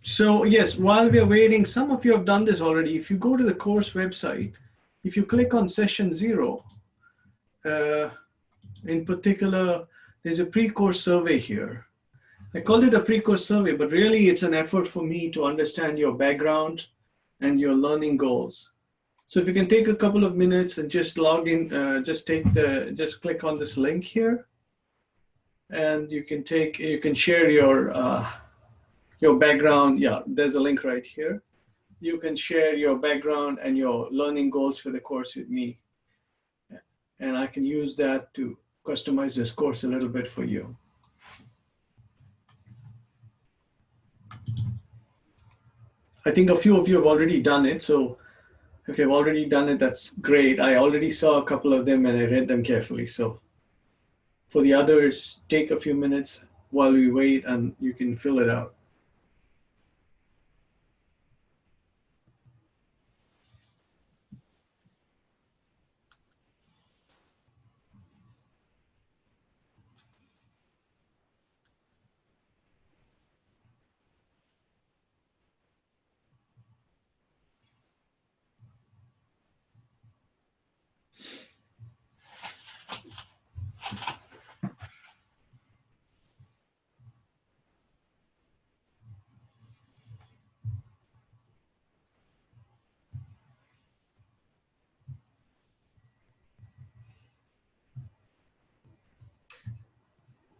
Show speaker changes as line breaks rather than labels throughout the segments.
So yes, while we are waiting, some of you have done this already. If you go to the course website, if you click on session 0, uh, in particular, there's a pre-course survey here. I called it a pre-course survey, but really it's an effort for me to understand your background and your learning goals. So if you can take a couple of minutes and just log in, just click on this link here, and you can share your background. Yeah, there's a link right here. You can share your background and your learning goals for the course with me. And I can use that to customize this course a little bit for you. I think a few of you have already done it. So if you've already done it, that's great. I already saw a couple of them and I read them carefully. So for the others, take a few minutes while we wait and you can fill it out.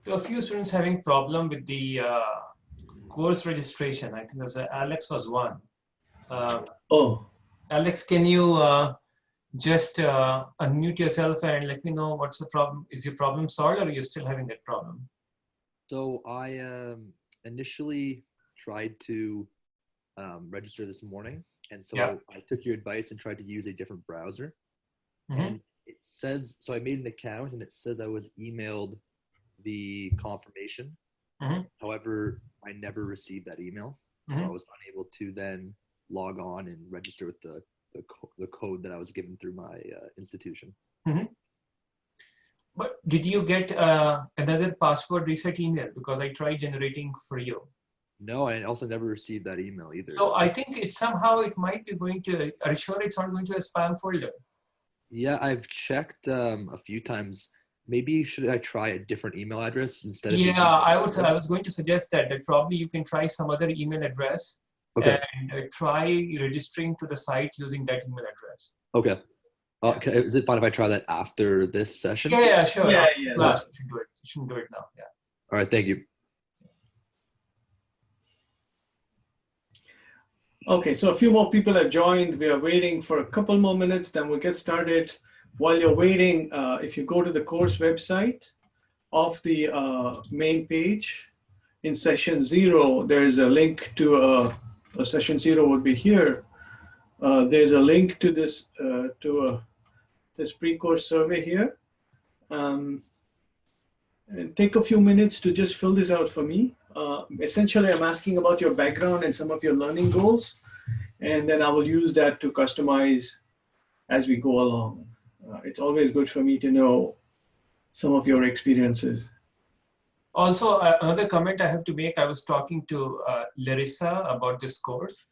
There are a few students having problem with the course registration. I think there's Alex was one. Alex, can you just unmute yourself and let me know what's the problem? Is your problem solved or are you still having that problem?
So I initially tried to register this morning. And so I took your advice and tried to use a different browser. And it says, so I made an account and it says I was emailed the confirmation. However, I never received that email. So I was unable to then log on and register with the code that I was given through my institution.
But did you get another password reset email? Because I tried generating for you.
No, I also never received that email either.
So I think it's somehow it might be going to, are you sure it's not going to a spam folder?
Yeah, I've checked a few times. Maybe should I try a different email address instead of?
Yeah, I was going to suggest that probably you can try some other email address and try registering to the site using that email address.
Okay. Okay. Is it fine if I try that after this session?
Yeah, sure. Yeah. Class, you should do it. You shouldn't do it now. Yeah.
All right. Thank you.
Okay, so a few more people have joined. We are waiting for a couple more minutes, then we'll get started. While you're waiting, if you go to the course website of the main page, in session 0, there's a link to session 0 would be here. There's a link to this this pre-course survey here. And take a few minutes to just fill this out for me. Essentially, I'm asking about your background and some of your learning goals, and then I will use that to customize as we go along. It's always good for me to know some of your experiences.
Also, another comment I have to make, I was talking to Larissa about this course.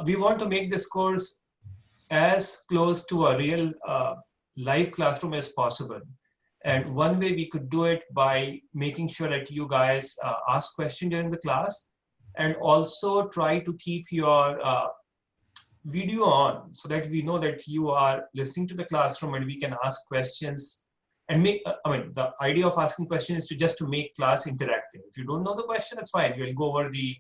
We want to make this course as close to a real live classroom as possible. And one way we could do it by making sure that you guys ask questions during the class and also try to keep your video on so that we know that you are listening to the classroom and we can ask questions and make, the idea of asking questions is to make class interactive. If you don't know the question, that's fine. We'll go over the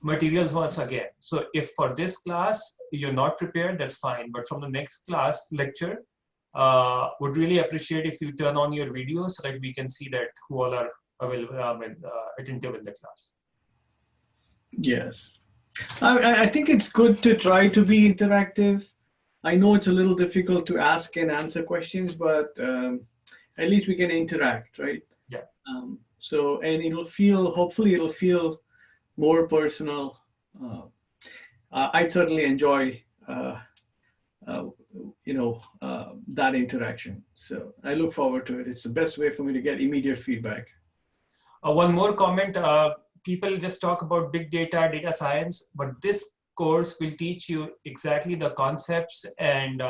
materials once again. So if for this class, you're not prepared, that's fine. But from the next class lecture, would really appreciate if you turn on your video so that we can see that who all are available attentive in the class.
Yes, I think it's good to try to be interactive. I know it's a little difficult to ask and answer questions, but at least we can interact, right?
Yeah.
So, and hopefully it'll feel more personal. I'd certainly enjoy that interaction. So I look forward to it. It's the best way for me to get immediate feedback.
One more comment. people just talk about big data, data science, but this course will teach you exactly the concepts and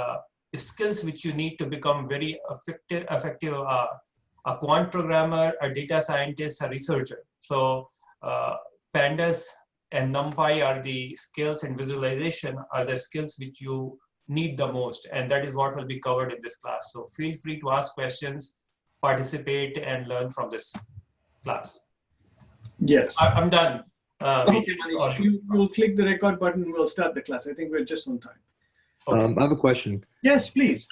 skills which you need to become very effective a quant programmer, a data scientist, a researcher. So pandas and NumPy are the skills, and visualization are the skills which you need the most. And that is what will be covered in this class. So feel free to ask questions, participate, and learn from this class.
Yes.
I'm done.
Okay, Manish, you'll click the record button. We'll start the class. I think we're just on time.
Okay. I have a question.
Yes, please.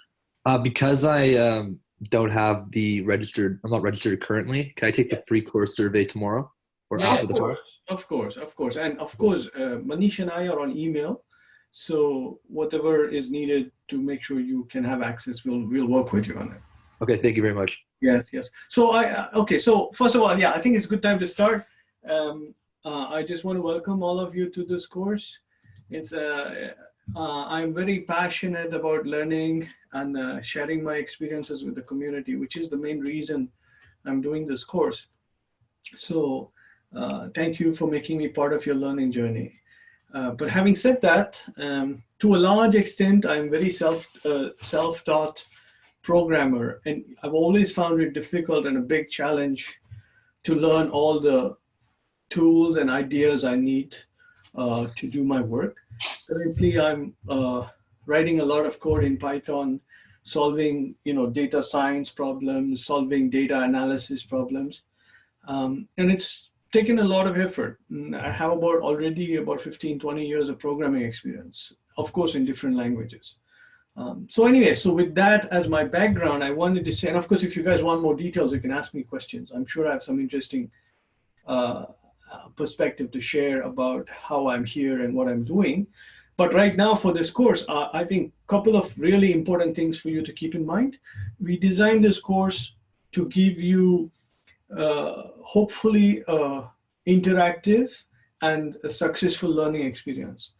Because I don't have the registered, I'm not registered currently, can I take the PreCourse survey tomorrow or after the course?
Of course. And of course, Manish and I are on email. So whatever is needed to make sure you can have access, we'll work with you on it.
Okay, thank you very much.
Yes. So so first of all, I think it's a good time to start. I just want to welcome all of you to this course. It's I'm very passionate about learning and sharing my experiences with the community, which is the main reason I'm doing this course. So thank you for making me part of your learning journey. But having said that, to a large extent, I'm very self-taught programmer, and I've always found it difficult and a big challenge to learn all the tools and ideas I need to do my work. Currently, I'm writing a lot of code in Python, solving data science problems, solving data analysis problems, and it's taken a lot of effort. I have already about 15-20 years of programming experience, of course, in different languages. So with that as my background, I wanted to say, and of course, if you guys want more details, you can ask me questions. I'm sure I have some interesting perspective to share about how I'm here and what I'm doing. But right now for this course, I think a couple of really important things for you to keep in mind. We designed this course to give you hopefully interactive and a successful learning experience.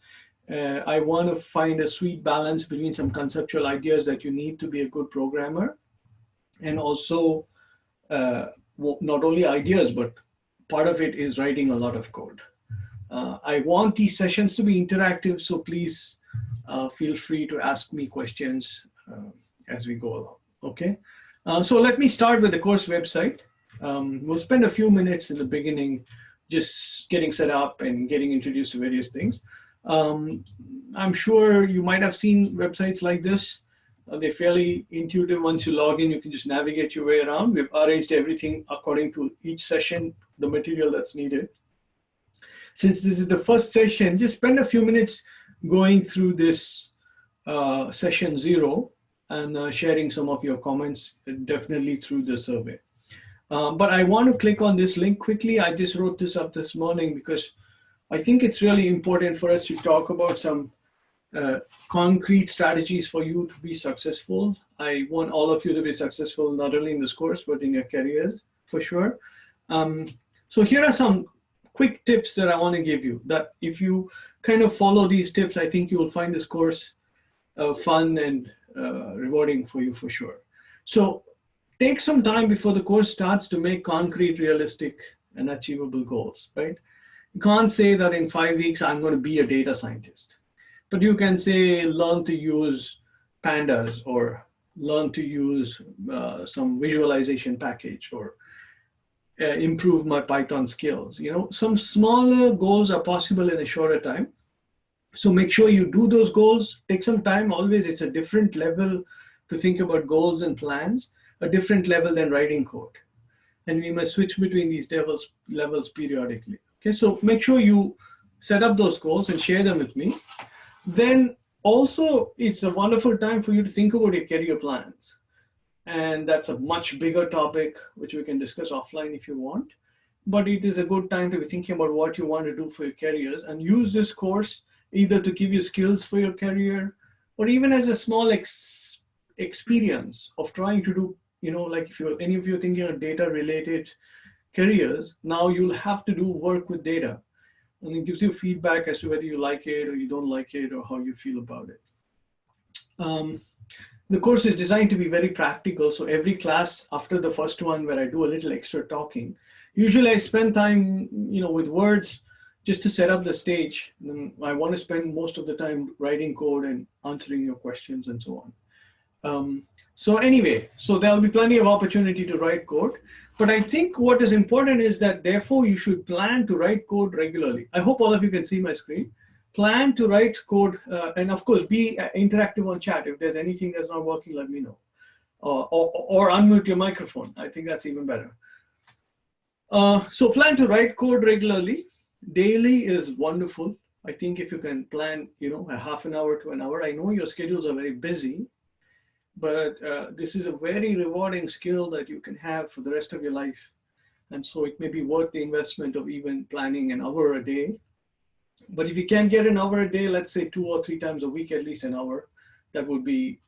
I want to find a sweet balance between some conceptual ideas that you need to be a good programmer, and also not only ideas, but part of it is writing a lot of code. I want these sessions to be interactive, so please feel free to ask me questions as we go along, okay? So let me start with the course website. We'll spend a few minutes in the beginning just getting set up and getting introduced to various things. I'm sure you might have seen websites like this. They're fairly intuitive. Once you log in, you can just navigate your way around. We've arranged everything according to each session, the material that's needed. Since this is the first session, just spend a few minutes going through this session 0 and sharing some of your comments, definitely through the survey. But I want to click on this link quickly. I just wrote this up this morning because I think it's really important for us to talk about some concrete strategies for you to be successful. I want all of you to be successful, not only in this course, but in your careers, for sure. So here are some quick tips that I want to give you, that if you kind of follow these tips, I think you will find this course fun and rewarding for you, for sure. So take some time before the course starts to make concrete, realistic, and achievable goals, right? You can't say that in 5 weeks, I'm going to be a data scientist. But you can say, learn to use pandas, or learn to use some visualization package, or improve my Python skills. Some smaller goals are possible in a shorter time. So make sure you do those goals. Take some time. Always, it's a different level to think about goals and plans, a different level than writing code. And we must switch between these levels periodically. Okay, so make sure you set up those goals and share them with me. Then also, it's a wonderful time for you to think about your career plans. And that's a much bigger topic, which we can discuss offline if you want. But it is a good time to be thinking about what you want to do for your careers, and use this course either to give you skills for your career, or even as a small experience of trying to do, like if any of you are thinking of data related careers, now you'll have to do work with data. And it gives you feedback as to whether you like it or you don't like it, or how you feel about it. the course is designed to be very practical. So every class after the first one where I do a little extra talking, usually I spend time, with words just to set up the stage. And I want to spend most of the time writing code and answering your questions and so on. So anyway, so there'll be plenty of opportunity to write code. But I think what is important is that therefore you should plan to write code regularly. I hope all of you can see my screen. Plan to write code, and of course, be interactive on chat. If there's anything that's not working, let me know. Or unmute your microphone. I think that's even better. So plan to write code regularly. Daily is wonderful. I think if you can plan, a half an hour to an hour. I know your schedules are very busy, but this is a very rewarding skill that you can have for the rest of your life. And so it may be worth the investment of even planning an hour a day. But if you can get an hour a day, let's say 2 or 3 times a week, at least an hour, that would be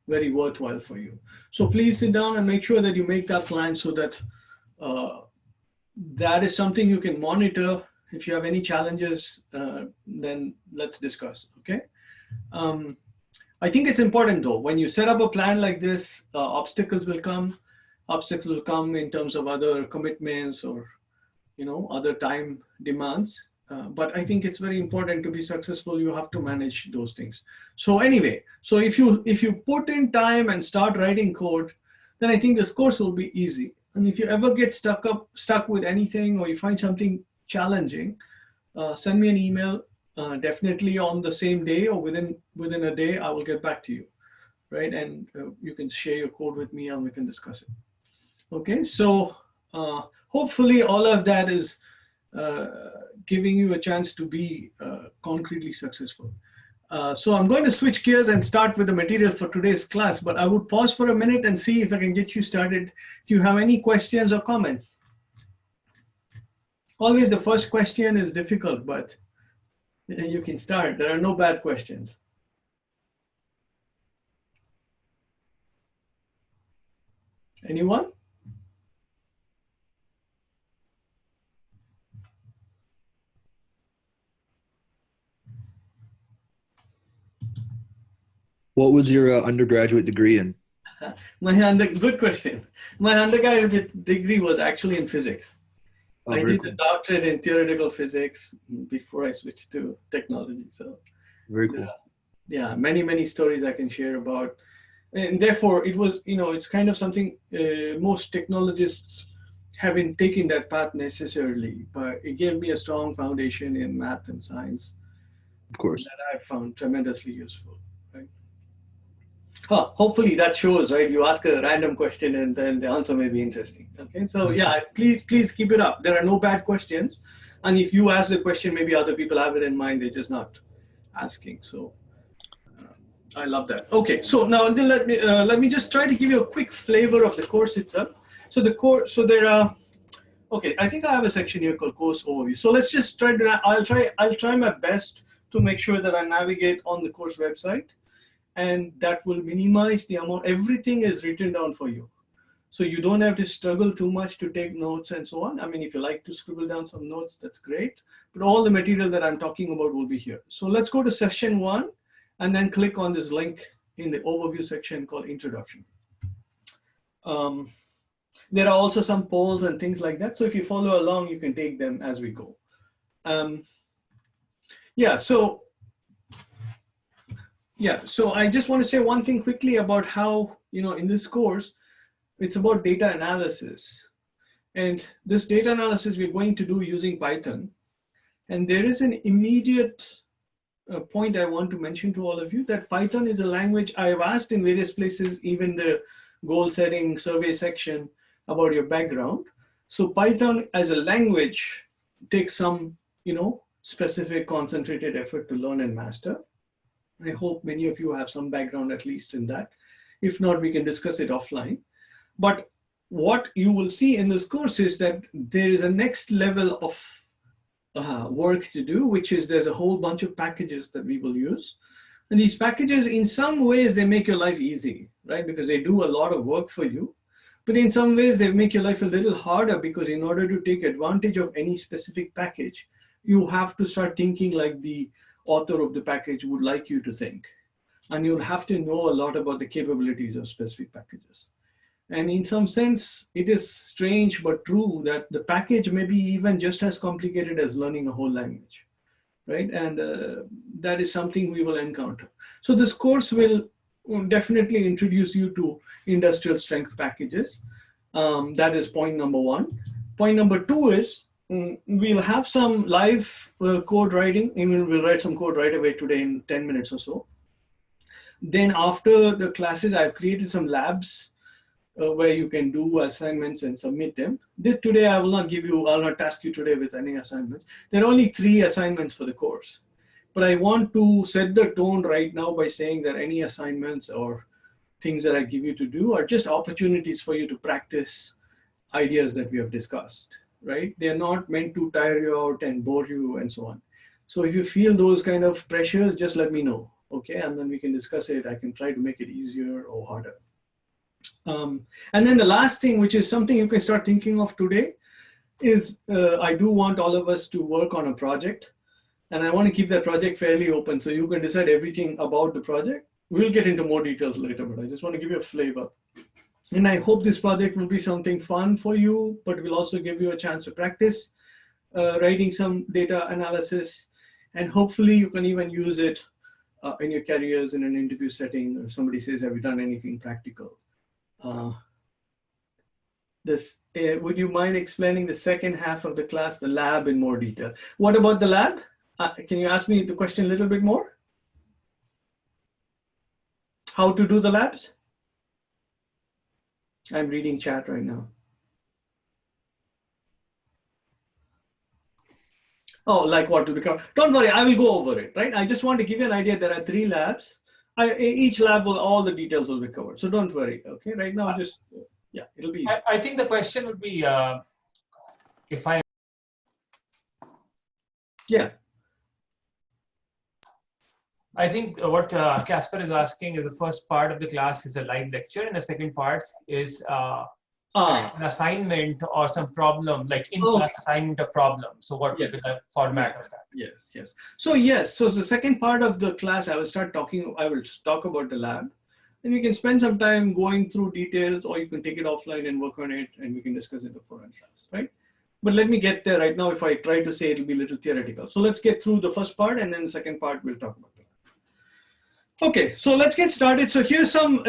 very worthwhile for you. So please sit down and make sure that you make that plan so that that is something you can monitor. If you have any challenges, then let's discuss, okay? I think it's important though, when you set up a plan like this, obstacles will come. Obstacles will come in terms of other commitments or other time demands. But I think it's very important to be successful. You have to manage those things. So anyway, so if you put in time and start writing code, then I think this course will be easy. And if you ever get stuck with anything or you find something challenging, send me an email. Definitely on the same day or within a day, I will get back to you, right? And you can share your code with me and we can discuss it. Okay, so hopefully all of that is giving you a chance to be concretely successful. So I'm going to switch gears and start with the material for today's class, but I would pause for a minute and see if I can get you started. Do you have any questions or comments? Always the first question is difficult, but you can start. There are no bad questions. Anyone?
What was your undergraduate degree in?
Good question. My undergraduate degree was actually in physics.
Oh,
I did
cool.
a doctorate in theoretical physics before I switched to technology. So
Very cool.
Yeah, many stories I can share about. And therefore it was, it's kind of something most technologists haven't taken that path necessarily, but it gave me a strong foundation in math and science.
Of course.
That I found tremendously useful. Hopefully that shows, right? You ask a random question and then the answer may be interesting. Okay, so yeah, please keep it up. There are no bad questions. And if you ask the question, maybe other people have it in mind, they're just not asking. So I love that. Okay, so now let me just try to give you a quick flavor of the course itself. So the course, so there are, okay, I think I have a section here called course overview. So let's just try to, I'll try my best to make sure that I navigate on the course website. And that will minimize the amount, everything is written down for you. So you don't have to struggle too much to take notes and so on. I mean, if you like to scribble down some notes, that's great. But all the material that I'm talking about will be here. So let's go to session 1 and then click on this link in the overview section called introduction. There are also some polls and things like that. So if you follow along, you can take them as we go. So I just want to say one thing quickly about how, in this course, it's about data analysis. And this data analysis we're going to do using Python. And there is an immediate point I want to mention to all of you, that Python is a language I have asked in various places, even the goal setting survey section, about your background. So Python as a language takes some, specific concentrated effort to learn and master. I hope many of you have some background at least in that. If not, we can discuss it offline. But what you will see in this course is that there is a next level of work to do, which is there's a whole bunch of packages that we will use. And these packages, in some ways, they make your life easy, right? Because they do a lot of work for you. But in some ways, they make your life a little harder because in order to take advantage of any specific package, you have to start thinking like the author of the package would like you to think. and you'll have to know a lot about the capabilities of specific packages. And in some sense, it is strange but true that the package may be even just as complicated as learning a whole language, right? And that is something we will encounter. So this course will definitely introduce you to industrial strength packages. That is point number one. Point number two is we'll have some live code writing. And we'll write some code right away today in 10 minutes or so. Then after the classes, I've created some labs where you can do assignments and submit them. This today, I will not give you, I'll not task you today with any assignments. There are only 3 assignments for the course. But I want to set the tone right now by saying that any assignments or things that I give you to do are just opportunities for you to practice ideas that we have discussed, right? They're not meant to tire you out and bore you and so on. So if you feel those kind of pressures, just let me know, okay? And then we can discuss it. I can try to make it easier or harder. And then the last thing, which is something you can start thinking of today, is I do want all of us to work on a project. And I want to keep that project fairly open so you can decide everything about the project. We'll get into more details later, but I just want to give you a flavor. And I hope this project will be something fun for you, but will also give you a chance to practice writing some data analysis. And hopefully you can even use it in your careers in an interview setting. If somebody says, have you done anything practical? Would you mind explaining the second half of the class, the lab, in more detail? What about the lab? Can you ask me the question a little bit more? How to do the labs? I'm reading chat right now. Oh, like what to become? Don't worry, I will go over it, right? I just want to give you an idea. There are 3 labs. Each lab will, all the details will be covered. So don't worry, okay? Right now, just, yeah, it'll be easy.
I think the question would be, if I...
Yeah.
I think what Casper is asking is the first part of the class is a live lecture, and the second part is an assignment or some problem, like in-class assignment or problem. So what will be the format of that?
Yes, yes. So yes, so the second part of the class, I will talk about the lab. And you can spend some time going through details, or you can take it offline and work on it, and we can discuss it before in class, right? But let me get there right now. If I try to say, it'll be a little theoretical. So let's get through the first part, and then the second part, we'll talk about that. Okay, so let's get started. So here's some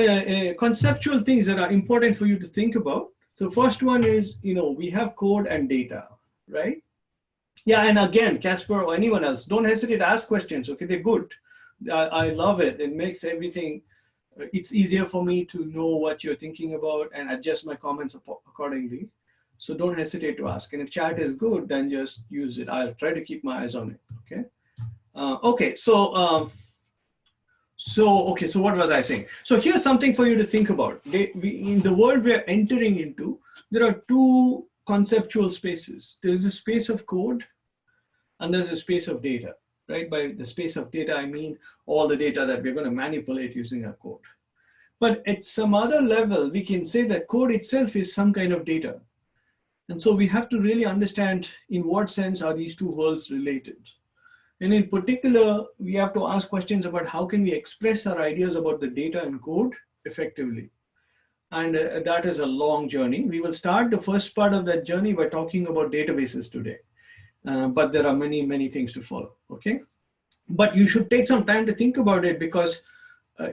conceptual things that are important for you to think about. So first one is, we have code and data, right? Yeah, and again, Casper or anyone else, don't hesitate to ask questions, okay? They're good. I love it. It makes everything, it's easier for me to know what you're thinking about and adjust my comments accordingly. So don't hesitate to ask. And if chat is good, then just use it. I'll try to keep my eyes on it, okay? Okay, so what was I saying? So here's something for you to think about. In the world we're entering into, there are 2 conceptual spaces. There's a space of code, and there's a space of data, right? By the space of data, I mean all the data that we're going to manipulate using our code. But at some other level, we can say that code itself is some kind of data. And so we have to really understand in what sense are these 2 worlds related. And in particular, we have to ask questions about how can we express our ideas about the data and code effectively. And that is a long journey. We will start the first part of that journey by talking about databases today. But there are many, many things to follow, okay? But you should take some time to think about it, because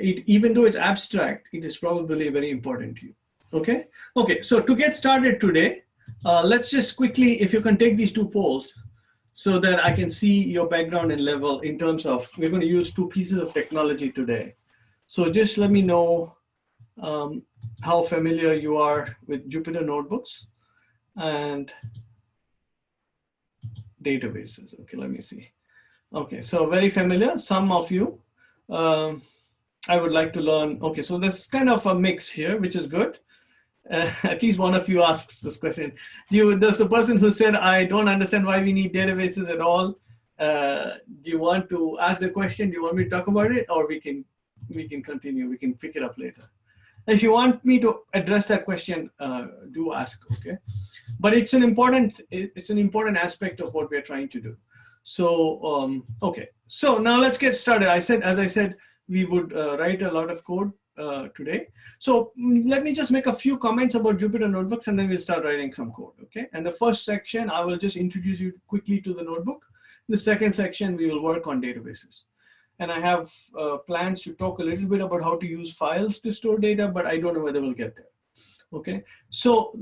even though it's abstract, it is probably very important to you, okay? Okay, so to get started today, let's just quickly, if you can take these 2 polls, so that I can see your background and level in terms of, we're going to use 2 pieces of technology today. So just let me know how familiar you are with Jupyter Notebooks and databases. Okay, let me see. Okay, so very familiar, some of you. I would like to learn, okay, so there's kind of a mix here, which is good. At least one of you asks this question. There's a person who said, I don't understand why we need databases at all. Do you want to ask the question? Do you want me to talk about it? Or we can continue, we can pick it up later. If you want me to address that question, do ask, okay? But it's an important aspect of what we're trying to do. So, okay, so now let's get started. As I said, we would write a lot of code today. So let me just make a few comments about Jupyter Notebooks, and then we'll start writing some code, okay? And the first section, I will just introduce you quickly to the notebook. The second section, we will work on databases. And I have plans to talk a little bit about how to use files to store data, but I don't know whether we'll get there, okay? So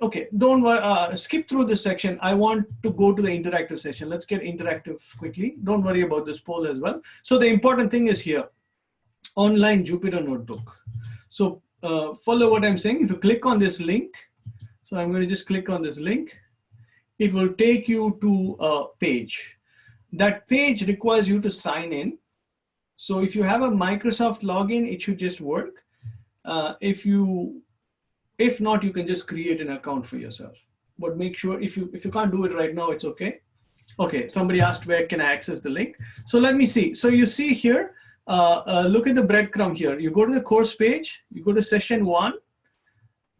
okay, don't worry, skip through this section. I want to go to the interactive session. Let's get interactive quickly. Don't worry about this poll as well. So the important thing is here, online Jupyter Notebook. So follow what I'm saying. If you click on this link, so I'm going to just click on this link, it will take you to a page. That page requires you to sign in. So if you have a Microsoft login, it should just work. If not, you can just create an account for yourself. But make sure if you can't do it right now, it's okay. Okay, somebody asked where can I access the link. So let me see. So you see here, look at the breadcrumb here. You go to the course page, you go to session 1,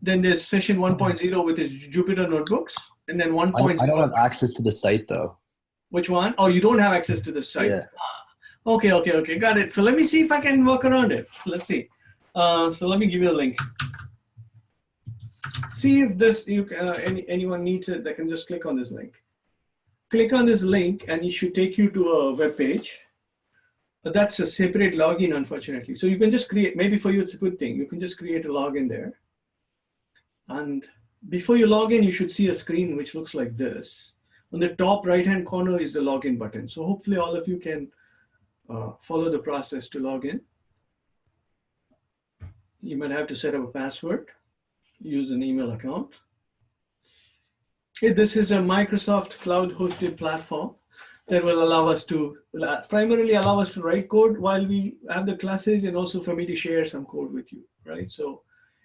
then there's session 1.0 with its Jupyter Notebooks, and then 1.0.
I don't have access to the site though.
Which one? Oh, you don't have access to the site.
Yeah.
Okay, got it. So let me see if I can work around it. Let's see. So let me give you a link. See if this anyone needs it. They can just click on this link. Click on this link, and it should take you to a web page. But that's a separate login, unfortunately. So you can just create. Maybe for you it's a good thing. You can just create a login there. And before you log in, you should see a screen which looks like this. On the top right-hand corner is the login button. So hopefully all of you can follow the process to log in. You might have to set up a password, use an email account. This is a Microsoft cloud hosted platform that will allow us to, primarily allow us to write code while we have the classes, and also for me to share some code with you, right? So,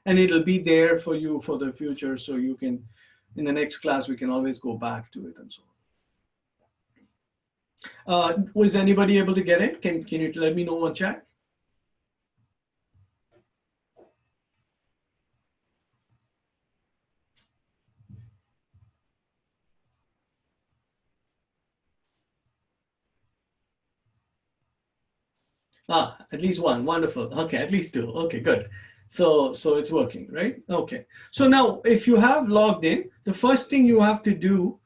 and it'll be there for you for the future, so you can, in the next class, we can always go back to it and so on. Was anybody able to get it? Can you let me know on chat? At least one. Wonderful. Okay, at least two. Okay, good. So it's working, right? Okay. So now, if you have logged in, the first thing you have to do,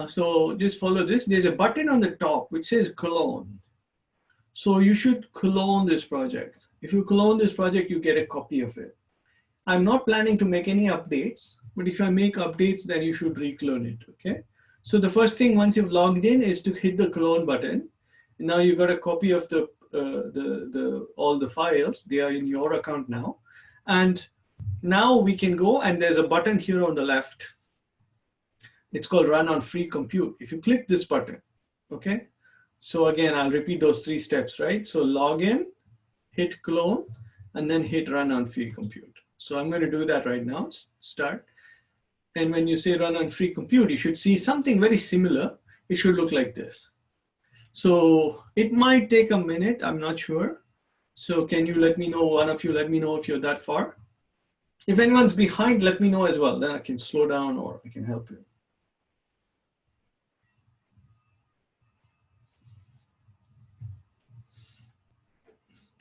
so just follow this. There's a button on the top which says clone. So you should clone this project. If you clone this project, you get a copy of it. I'm not planning to make any updates, but if I make updates, then you should reclone it, okay? So the first thing once you've logged in is to hit the clone button. Now you've got a copy of all the files. They are in your account now. And now we can go, and there's a button here on the left. It's called Run on Free Compute. If you click this button, okay? So again, I'll repeat those 3 steps, right? So log in, hit clone, and then hit Run on Free Compute. So I'm going to do that right now. Start. And when you say Run on Free Compute, you should see something very similar. It should look like this. So it might take a minute. I'm not sure. So can you let me know, one of you let me know if you're that far? If anyone's behind, let me know as well. Then I can slow down or I can help you.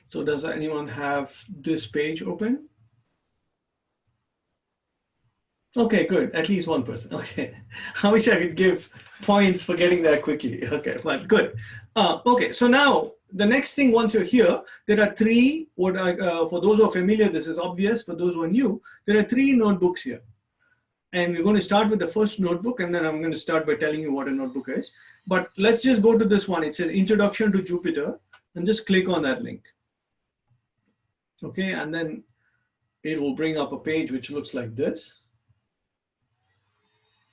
So does anyone have this page open? Okay, good. At least one person. Okay. I wish I could give points for getting there quickly. Okay, fine. Good. Okay, so now the next thing, once you're here, there are 3, for those who are familiar, this is obvious. For those who are new, there are 3 notebooks here. And we're going to start with the first notebook, and then I'm going to start by telling you what a notebook is. But let's just go to this one. It says Introduction to Jupyter, and just click on that link. Okay, and then it will bring up a page which looks like this.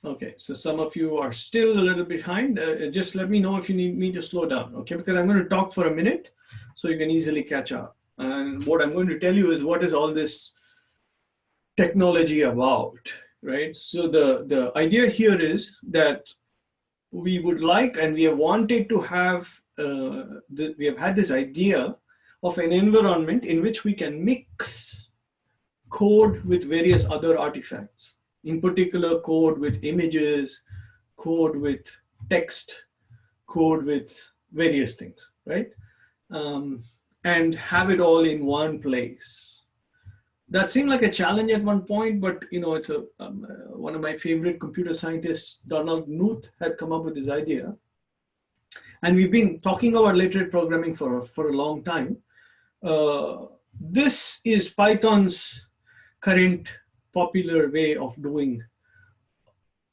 Okay, so some of you are still a little behind. Just let me know if you need me to slow down, okay? Because I'm going to talk for a minute so you can easily catch up. And what I'm going to tell you is what is all this technology about, right? So the idea here is that we would like, and we have wanted to have, we have had this idea of an environment in which we can mix code with various other artifacts. In particular, code with images, code with text, code with various things, right? and have it all in one place. That seemed like a challenge at one point, but it's one of my favorite computer scientists, Donald Knuth, had come up with this idea. And we've been talking about literate programming for a long time. This is Python's current popular way of doing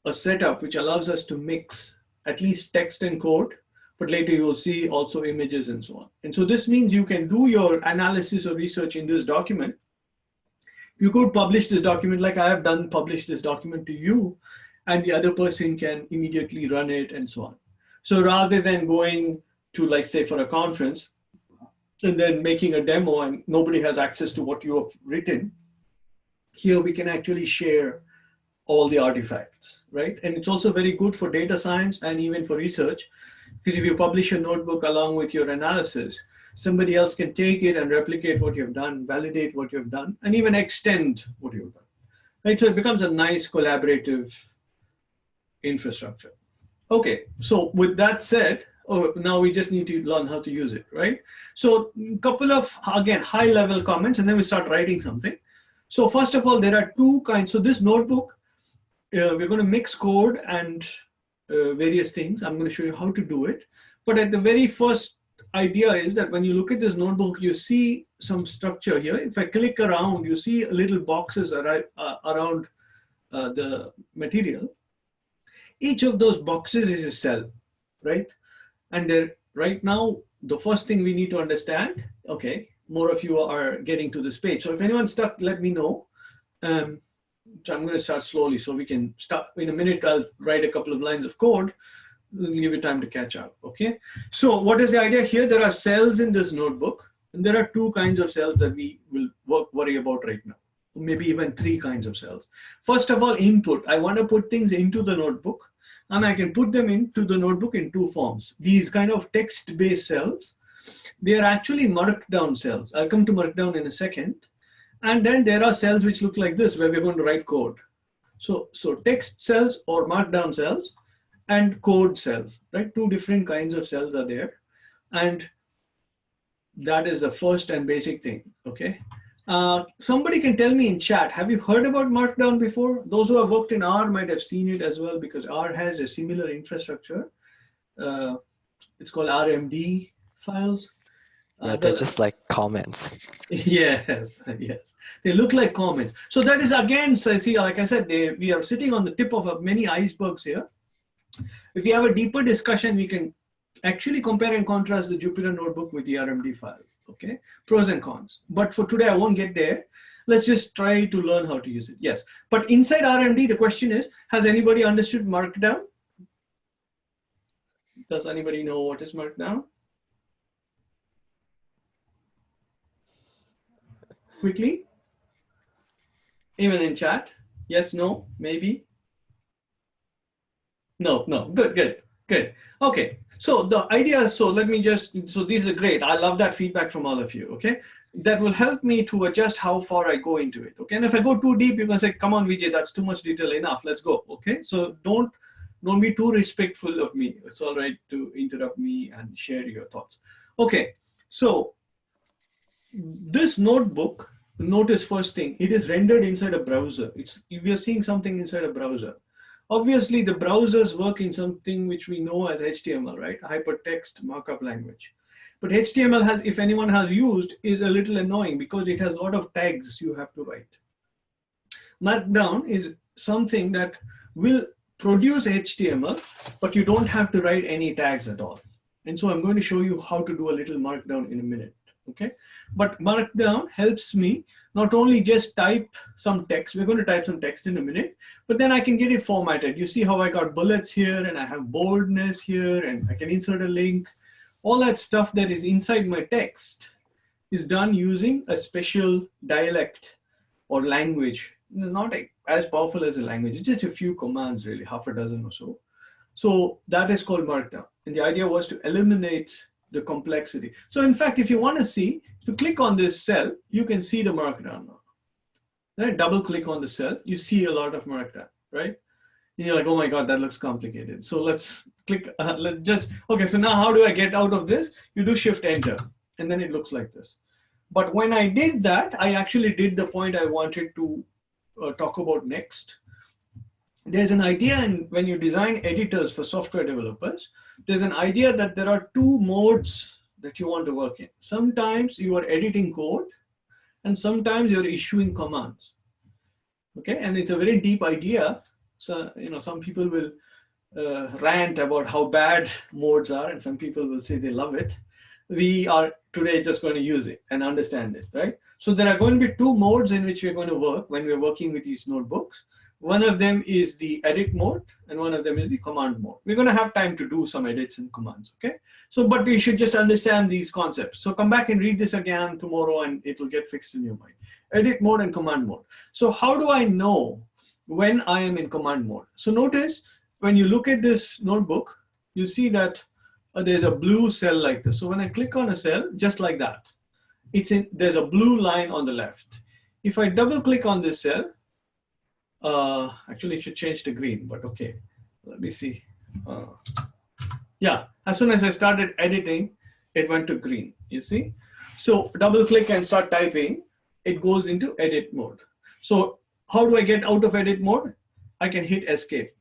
a setup which allows us to mix at least text and code, but later you'll see also images and so on. And so this means you can do your analysis or research in this document. You could publish this document like I have done, publish this document to you, and the other person can immediately run it and so on. So rather than going to, like, say, for a conference and then making a demo and nobody has access to what you have written, here we can actually share all the artifacts, right? And it's also very good for data science and even for research, because if you publish a notebook along with your analysis, somebody else can take it and replicate what you've done, validate what you've done, and even extend what you've done, right? So it becomes a nice collaborative infrastructure. Okay, so with that said, now we just need to learn how to use it, right? So a couple of, again, high level comments, and then we start writing something. So first of all, there are two kinds. So this notebook, we're going to mix code and various things. I'm going to show you how to do it. But at the very first idea is that when you look at this notebook, you see some structure here. If I click around, you see little boxes around the material. Each of those boxes is a cell, right? And right now, the first thing we need to understand, okay, more of you are getting to this page. So if anyone's stuck, let me know. So I'm going to start slowly so we can start. In a minute, I'll write a couple of lines of code. We'll give you time to catch up, okay? So what is the idea here? There are cells in this notebook, and there are two kinds of cells that we will worry about right now. Maybe even three kinds of cells. First of all, input. I want to put things into the notebook, and I can put them into the notebook in two forms. These kind of text-based cells, they are actually Markdown cells. I'll come to Markdown in a second. And then there are cells which look like this, where we're going to write code. So text cells or Markdown cells and code cells, right? Two different kinds of cells are there. And that is the first and basic thing, okay? Somebody can tell me in chat, have you heard about Markdown before? Those who have worked in R might have seen it as well, because R has a similar infrastructure. It's called RMD files.
Yeah, they're just like comments.
Yes, yes. They look like comments. So that is, again, so see, like I said, we are sitting on the tip of many icebergs here. If you have a deeper discussion, we can actually compare and contrast the Jupyter notebook with the RMD file, okay? Pros and cons. But for today, I won't get there. Let's just try to learn how to use it. Yes. But inside RMD, the question is, has anybody understood Markdown? Does anybody know what is Markdown? Quickly, even in chat. Yes, no, maybe. No, good. Okay, so the idea, so let me just, so these are great. I love that feedback from all of you, okay? That will help me to adjust how far I go into it, okay? And if I go too deep, you can say, come on, Vijay, that's too much detail, enough, let's go, okay? So don't be too respectful of me. It's all right to interrupt me and share your thoughts. Okay, so this notebook, notice first thing, it is rendered inside a browser. If you're seeing something inside a browser, obviously the browsers work in something which we know as HTML, right? Hypertext markup language. But HTML has, if anyone has used, is a little annoying because it has a lot of tags you have to write. Markdown is something that will produce HTML, but you don't have to write any tags at all. And so I'm going to show you how to do a little Markdown in a minute. Okay, but Markdown helps me not only just type some text, we're going to type some text in a minute, but then I can get it formatted. You see how I got bullets here and I have boldness here and I can insert a link. All that stuff that is inside my text is done using a special dialect or language, not as powerful as a language. It's just a few commands, really, half a dozen or so. So that is called Markdown. And the idea was to eliminate the complexity. So in fact, if you want to see, if you click on this cell, you can see the Markdown now. Right? Double click on the cell, you see a lot of Markdown, right? And you're like, oh my God, that looks complicated. So let's click, okay, so now how do I get out of this? You do Shift Enter. and then it looks like this. But when I did that, I actually did the point I wanted to talk about next. There's an idea when you design editors for software developers, there's an idea that there are two modes that you want to work in. Sometimes you are editing code, and sometimes you're issuing commands. Okay, and it's a very deep idea. So, some people will rant about how bad modes are, and some people will say they love it. We are today just going to use it and understand it, right? So there are going to be two modes in which we're going to work when we're working with these notebooks. One of them is the edit mode, and one of them is the command mode. We're going to have time to do some edits and commands, okay? So, but we should just understand these concepts. So come back and read this again tomorrow, and it will get fixed in your mind. Edit mode and command mode. So how do I know when I am in command mode? So notice when you look at this notebook, you see that there's a blue cell like this. So when I click on a cell, just like that, there's a blue line on the left. If I double click on this cell, actually it should change to green, but okay, let me see. Yeah, as soon as I started editing, it went to green, you see? So double click and start typing, it goes into edit mode. So how do I get out of edit mode? I can hit escape.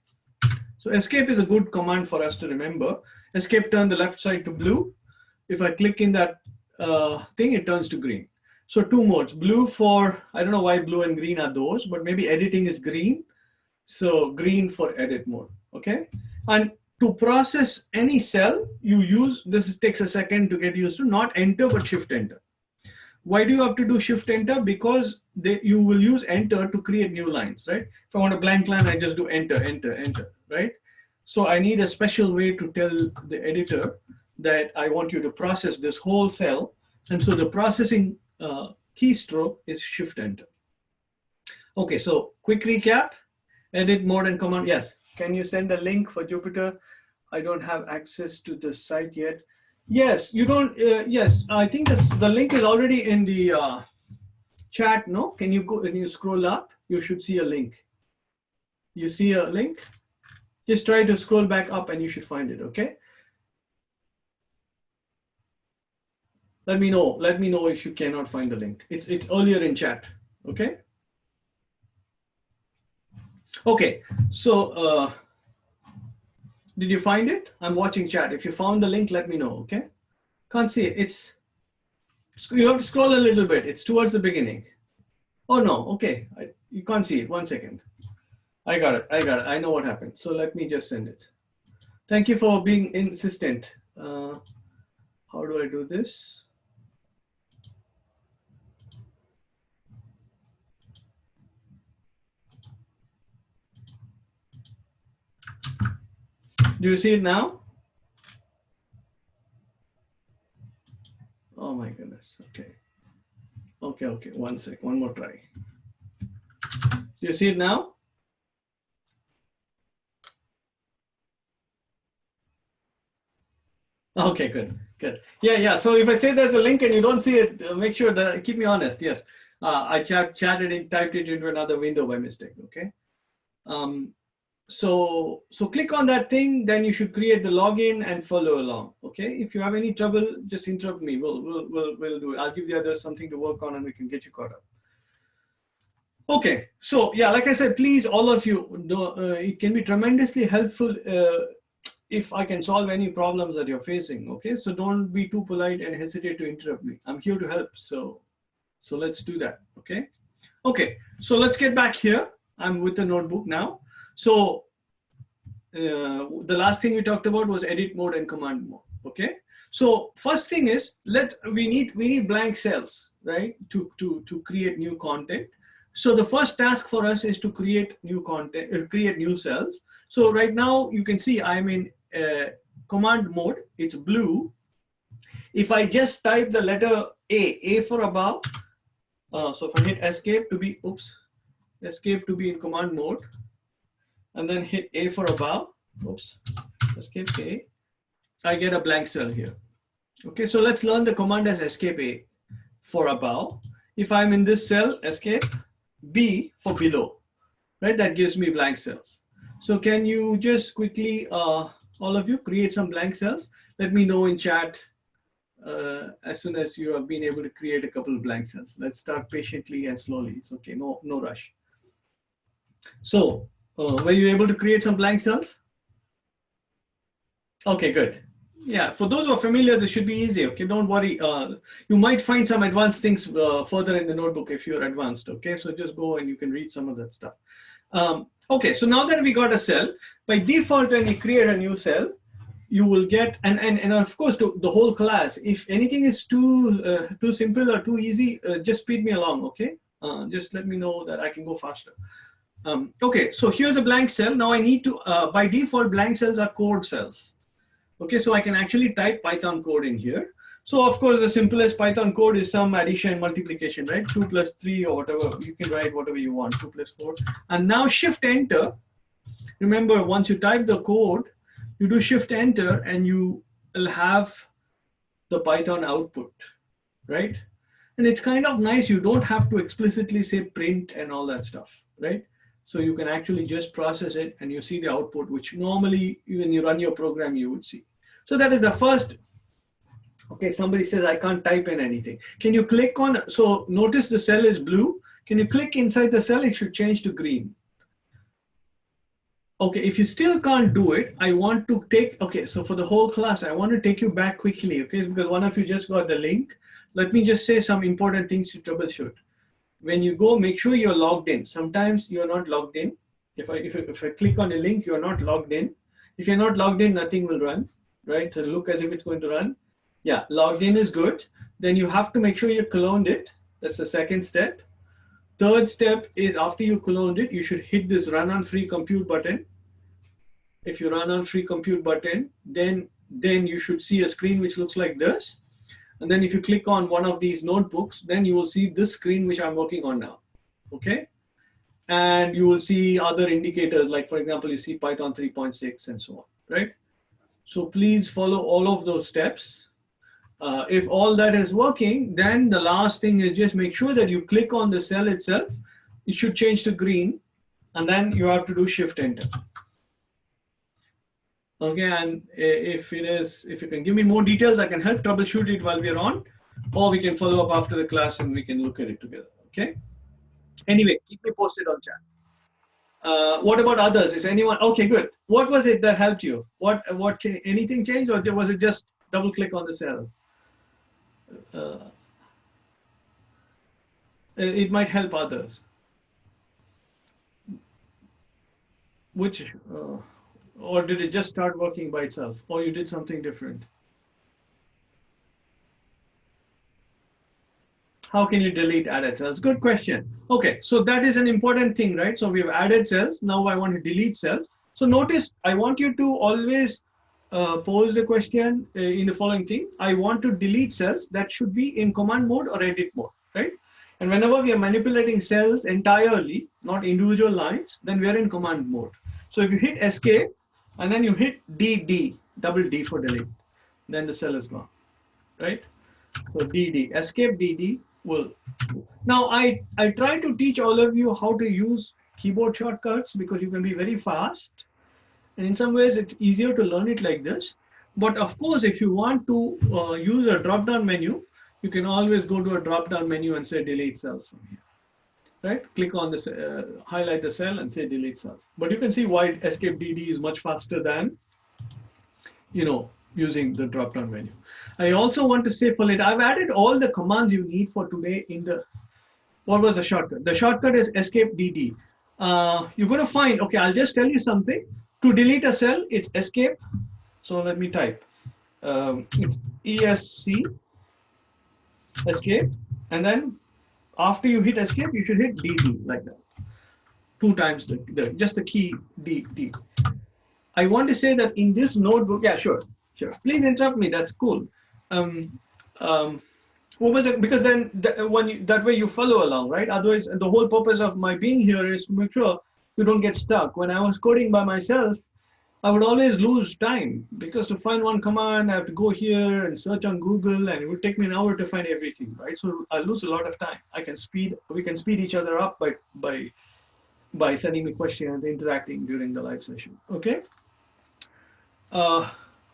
So escape is a good command for us to remember. Escape turn the left side to blue. If I click in that thing, it turns to green. So two modes, blue for, I don't know why blue and green are those, but maybe editing is green. So green for edit mode, okay? And to process any cell, you use, this takes a second to get used to, not enter, but shift enter. Why do you have to do shift enter? Because you will use enter to create new lines, right? If I want a blank line, I just do enter, enter, enter, right? So I need a special way to tell the editor that I want you to process this whole cell. And so the processing keystroke is shift enter. Okay, so quick recap, edit mode and command. Yes, can you send a link for Jupyter? I don't have access to the site yet. Yes, you don't, yes, I think the link is already in the chat, no? Can you go and you scroll up? You should see a link. You see a link? Just try to scroll back up and you should find it, okay? Let me know if you cannot find the link. It's earlier in chat, okay? Okay, so did you find it? I'm watching chat. If you found the link, let me know, okay? Can't see it. You have to scroll a little bit. It's towards the beginning. Oh no, okay. You can't see it. 1 second. I got it. I know what happened. So let me just send it. Thank you for being insistent. How do I do this? Do you see it now? Oh my goodness. Okay. Okay. 1 sec. One more try. Do you see it now? Okay, good. Yeah. So if I say there's a link and you don't see it, make sure that keep me honest. Yes, I chatted and typed it into another window by mistake. Okay. So click on that thing, then you should create the login and follow along. Okay. If you have any trouble, just interrupt me. We'll do it. I'll give the others something to work on and we can get you caught up. Okay. So yeah, like I said, please, all of you, it can be tremendously helpful if I can solve any problems that you're facing. Okay. So don't be too polite and hesitate to interrupt me. I'm here to help. So let's do that. Okay. Okay. So let's get back here. I'm with the notebook now. So the last thing we talked about was edit mode and command mode. Okay. So first thing is we need blank cells, right? To create new content. So the first task for us is to create new content, create new cells. So right now you can see I'm in command mode. It's blue. If I just type the letter A for above. So if I hit escape to be in command mode, and then hit A for above, escape A, I get a blank cell here. Okay, so let's learn the command as escape A for above. If I'm in this cell, escape B for below, right? That gives me blank cells. So can you just quickly, all of you, create some blank cells? Let me know in chat as soon as you have been able to create a couple of blank cells. Let's start patiently and slowly. It's okay, no rush. So, were you able to create some blank cells? Okay, good. Yeah, for those who are familiar, this should be easy, okay? Don't worry. You might find some advanced things further in the notebook if you're advanced, okay? So just go and you can read some of that stuff. Okay, so now that we got a cell, by default, when you create a new cell, you will get, and of course, to the whole class, if anything is too simple or too easy, just speed me along, okay? Just let me know that I can go faster. Okay, so here's a blank cell. Now I need to, by default, blank cells are code cells. Okay, so I can actually type Python code in here. So of course, the simplest Python code is some addition and multiplication, right? 2 plus 3 or whatever. You can write whatever you want, 2 plus 4. And now shift enter. Remember, once you type the code, you do shift enter and you will have the Python output, right? And it's kind of nice. You don't have to explicitly say print and all that stuff, right? So you can actually just process it and you see the output, which normally when you run your program, you would see. So that is the first. Okay, somebody says, I can't type in anything. Can you click on, so notice the cell is blue. Can you click inside the cell? It should change to green. Okay, if you still can't do it, I want to take, okay, so for the whole class, I want to take you back quickly, okay, because one of you just got the link. Let me just say some important things to troubleshoot. When you go, make sure you're logged in. Sometimes you're not logged in. If I click on a link, you're not logged in. If you're not logged in, nothing will run, right? So look as if it's going to run. Yeah, logged in is good. Then you have to make sure you cloned it. That's the second step. Third step is after you cloned it, you should hit this run on free compute button. If you run on free compute button, then you should see a screen which looks like this. And then if you click on one of these notebooks, then you will see this screen which I'm working on now, okay? And you will see other indicators, like for example, you see Python 3.6 and so on, right? So please follow all of those steps. If all that is working, then the last thing is just make sure that you click on the cell itself. It should change to green, and then you have to do shift enter. Okay, and if you can give me more details, I can help troubleshoot it while we're on, or we can follow up after the class and we can look at it together, okay? Anyway, keep me posted on chat. What about others? Is anyone, okay, good. What was it that helped you? Anything changed, or was it just double click on the cell? It might help others. Which, or did it just start working by itself? Or you did something different? How can you delete added cells? Good question. Okay, so that is an important thing, right? So we've added cells. Now I want to delete cells. So notice, I want you to always pose the question in the following thing. I want to delete cells that should be in command mode or edit mode, right? And whenever we are manipulating cells entirely, not individual lines, then we are in command mode. So if you hit escape and then you hit DD, double D for delete, then the cell is gone, right? So DD, escape DD will. Now I try to teach all of you how to use keyboard shortcuts because you can be very fast. And in some ways, it's easier to learn it like this. But of course, if you want to use a drop-down menu, you can always go to a drop-down menu and say delete cells from here, right? Click on this, highlight the cell and say delete cells. But you can see why escape DD is much faster than, using the drop-down menu. I also want to say for later, I've added all the commands you need for today in the, what was the shortcut? The shortcut is escape DD. You're going to find, okay, I'll just tell you something. To delete a cell, it's escape. So let me type. It's ESC, escape. And then after you hit escape, you should hit DD like that. 2 times just the key D. I want to say that in this notebook, yeah, sure. Please interrupt me. That's cool. What was it? Because then that way you follow along, right? Otherwise, the whole purpose of my being here is to make sure you don't get stuck. When I was coding by myself, I would always lose time because to find one command, I have to go here and search on Google, and it would take me an hour to find everything, right? So I lose a lot of time. We can speed each other up by sending me questions, interacting during the live session. Okay.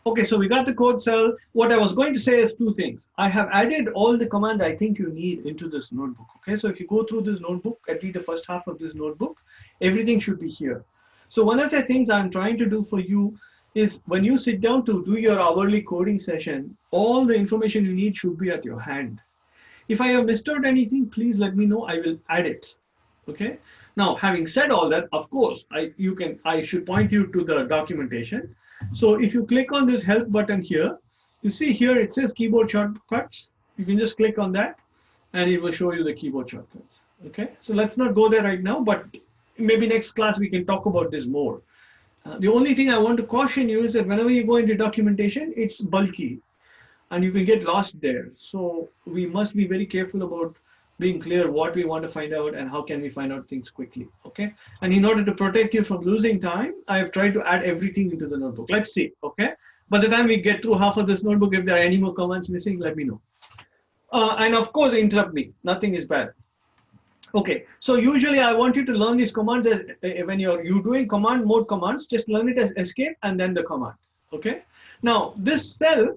Okay, so we got the code cell. What I was going to say is two things. I have added all the commands I think you need into this notebook. Okay, so if you go through this notebook, at least the first half of this notebook, everything should be here. So one of the things I'm trying to do for you is when you sit down to do your hourly coding session, all the information you need should be at your hand. If I have missed out anything, please let me know. I will add it. Okay. Now, having said all that, of course, I should point you to the documentation. So if you click on this help button here, you see here it says keyboard shortcuts. You can just click on that and it will show you the keyboard shortcuts. Okay, so let's not go there right now, but maybe next class we can talk about this more. The only thing I want to caution you is that whenever you go into documentation, it's bulky and you can get lost there. So we must be very careful about being clear what we want to find out and how can we find out things quickly, okay? And in order to protect you from losing time, I have tried to add everything into the notebook. Let's see, okay? By the time we get through half of this notebook, if there are any more commands missing, let me know. And of course, interrupt me, nothing is bad. Okay, so usually I want you to learn these commands as when you're doing command mode commands, just learn it as escape and then the command, okay? Now, this cell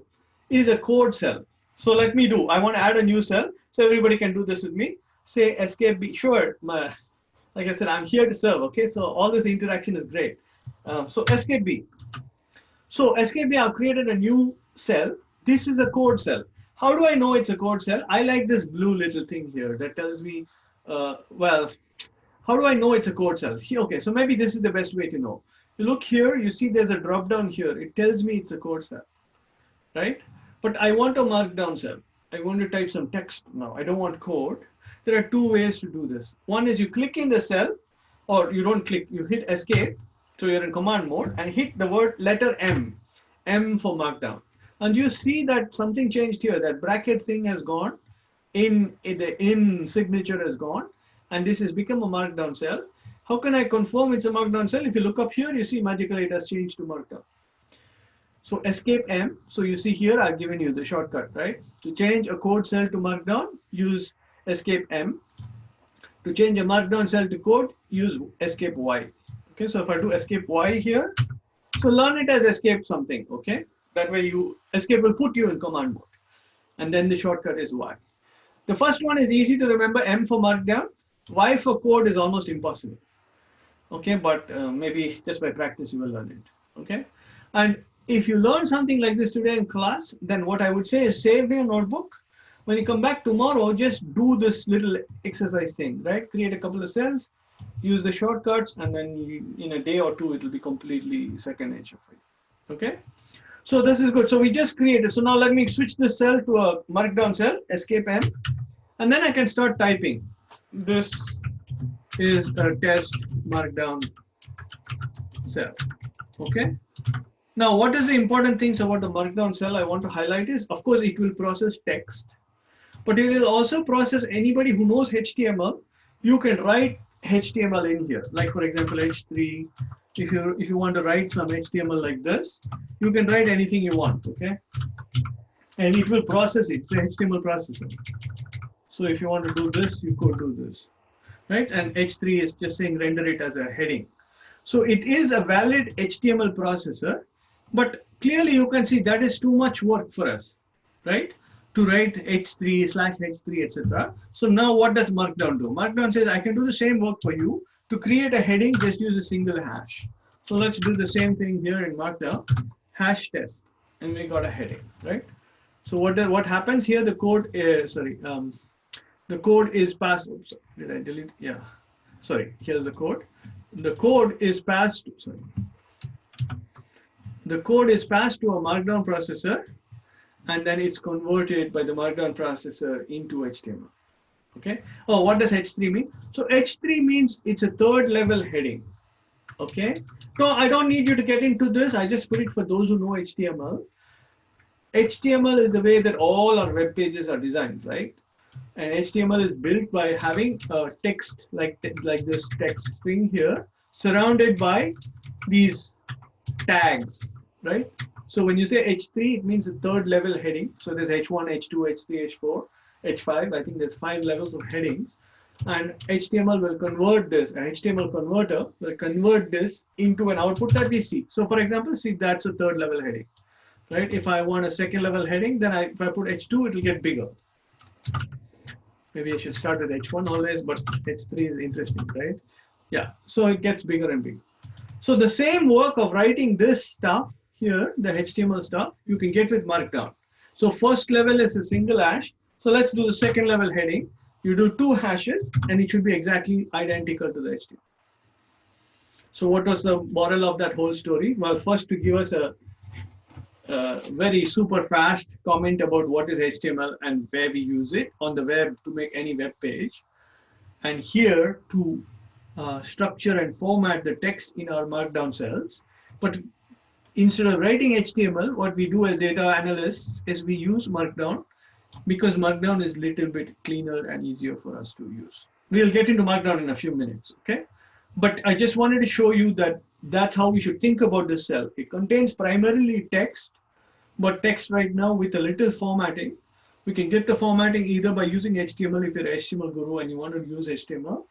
is a code cell. So let me I want to add a new cell. So everybody can do this with me. Say escape B. Sure, like I said, I'm here to serve. Okay, so all this interaction is great. So escape B. So escape B, I've created a new cell. This is a code cell. How do I know it's a code cell? I like this blue little thing here that tells me, well, how do I know it's a code cell? Okay, so maybe this is the best way to know. You look here, you see there's a drop down here. It tells me it's a code cell, right? But I want a markdown cell. I want to type some text now. I don't want code. There are two ways to do this. One is you click in the cell, or you don't click, you hit escape. So you're in command mode and hit the word letter M, M for markdown. And you see that something changed here. That bracket thing has gone, the in signature has gone, and this has become a markdown cell. How can I confirm it's a markdown cell? If you look up here, you see magically it has changed to markdown. So escape M. So you see here, I've given you the shortcut, right? To change a code cell to markdown, use escape M. To change a markdown cell to code, use escape Y. Okay, so if I do escape Y here, so learn it as escape something, okay? That way escape will put you in command mode. And then the shortcut is Y. The first one is easy to remember, M for markdown. Y for code is almost impossible. Okay, but maybe just by practice you will learn it, okay? And if you learn something like this today in class, then what I would say is save your notebook. When you come back tomorrow, just do this little exercise thing, right? Create a couple of cells, use the shortcuts, and then in a day or two, it will be completely second nature for you, okay? So this is good. So we just created. So now let me switch this cell to a markdown cell, escape M, and then I can start typing. This is a test markdown cell, okay? Now, what is the important things about the markdown cell I want to highlight is, of course, it will process text, but it will also process anybody who knows HTML. You can write HTML in here. Like for example, H3, if you want to write some HTML like this, you can write anything you want, okay? And it will process it. It's an HTML processor. So if you want to do this, you could do this, right? And H3 is just saying render it as a heading. So it is a valid HTML processor. But clearly you can see that is too much work for us, right? To write H3/H3, etc. So now what does Markdown do? Markdown says I can do the same work for you. To create a heading, just use a single hash. So let's do the same thing here in Markdown, hash test, and we got a heading, right? So what happens here? The code is, the code is passed. Oops, did I delete? Yeah, sorry. Here's the code. The code is passed. Sorry. The code is passed to a Markdown processor, and then it's converted by the Markdown processor into HTML. Okay. Oh, what does H3 mean? So H3 means it's a third level heading. Okay. So I don't need you to get into this. I just put it for those who know HTML. HTML is the way that all our web pages are designed, right? And HTML is built by having a text like this text string here, surrounded by these tags, right? So when you say H3, it means the third level heading. So there's H1, H2, H3, H4, H5. I think there's 5 levels of headings. And HTML will convert this, an HTML converter will convert this into an output that we see. So for example, see that's a third level heading. right? If I want a second level heading, then if I put H2, it will get bigger. Maybe I should start with H1 always, but H3 is interesting, right? Yeah, so it gets bigger and bigger. So the same work of writing this stuff here, the HTML stuff, you can get with Markdown. So first level is a single hash. So let's do the second level heading. You do 2 hashes and it should be exactly identical to the HTML. So what was the moral of that whole story? Well, first to give us a very super fast comment about what is HTML and where we use it on the web to make any web page. And here to structure and format the text in our Markdown cells. But instead of writing HTML, what we do as data analysts is we use Markdown because Markdown is a little bit cleaner and easier for us to use. We'll get into Markdown in a few minutes, okay? But I just wanted to show you that that's how we should think about this cell. It contains primarily text, but text right now with a little formatting. We can get the formatting either by using HTML if you're an HTML guru and you want to use HTML,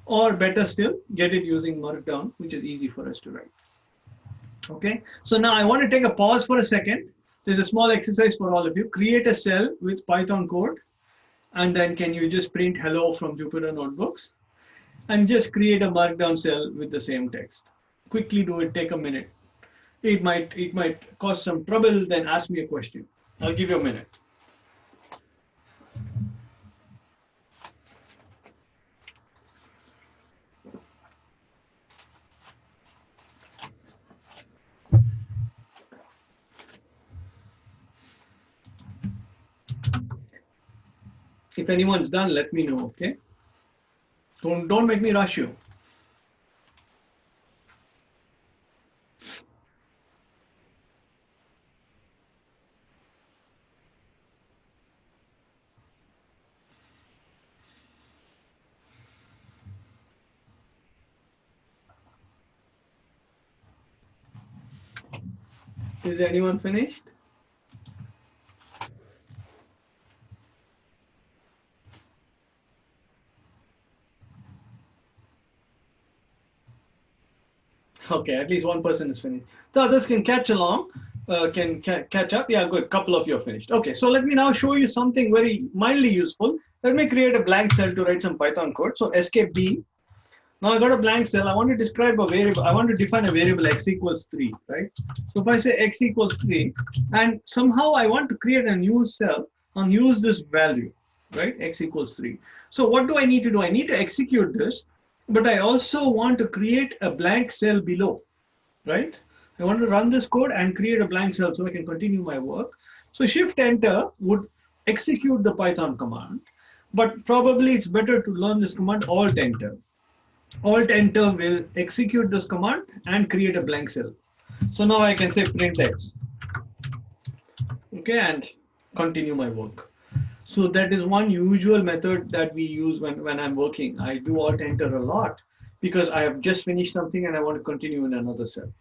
or better still, get it using Markdown, which is easy for us to write. Okay, so now I want to take a pause for a second. There's a small exercise for all of you. Create a cell with Python code, and then can you just print hello from Jupyter Notebooks, and just create a Markdown cell with the same text. Quickly do it, take a minute. It might cause some trouble, then ask me a question. I'll give you a minute. If anyone's done, let me know, okay? Don't make me rush you. Is anyone finished? Okay, at least one person is finished. The others can catch along, catch up. Yeah, good. Couple of you are finished. Okay, so let me now show you something very mildly useful. Let me create a blank cell to write some Python code. So escape B. Now I got a blank cell. I want to describe a variable. I want to define a variable x equals 3, right? So if I say x equals 3, and somehow I want to create a new cell and use this value, right? X equals 3. So what do I need to do? I need to execute this, but I also want to create a blank cell below, right? I want to run this code and create a blank cell so I can continue my work. So Shift Enter would execute the Python command, but probably it's better to learn this command Alt Enter. Alt Enter will execute this command and create a blank cell. So now I can say print x, okay, and continue my work. So that is one usual method that we use when I'm working. I do Alt Enter a lot because I have just finished something and I want to continue in another cell.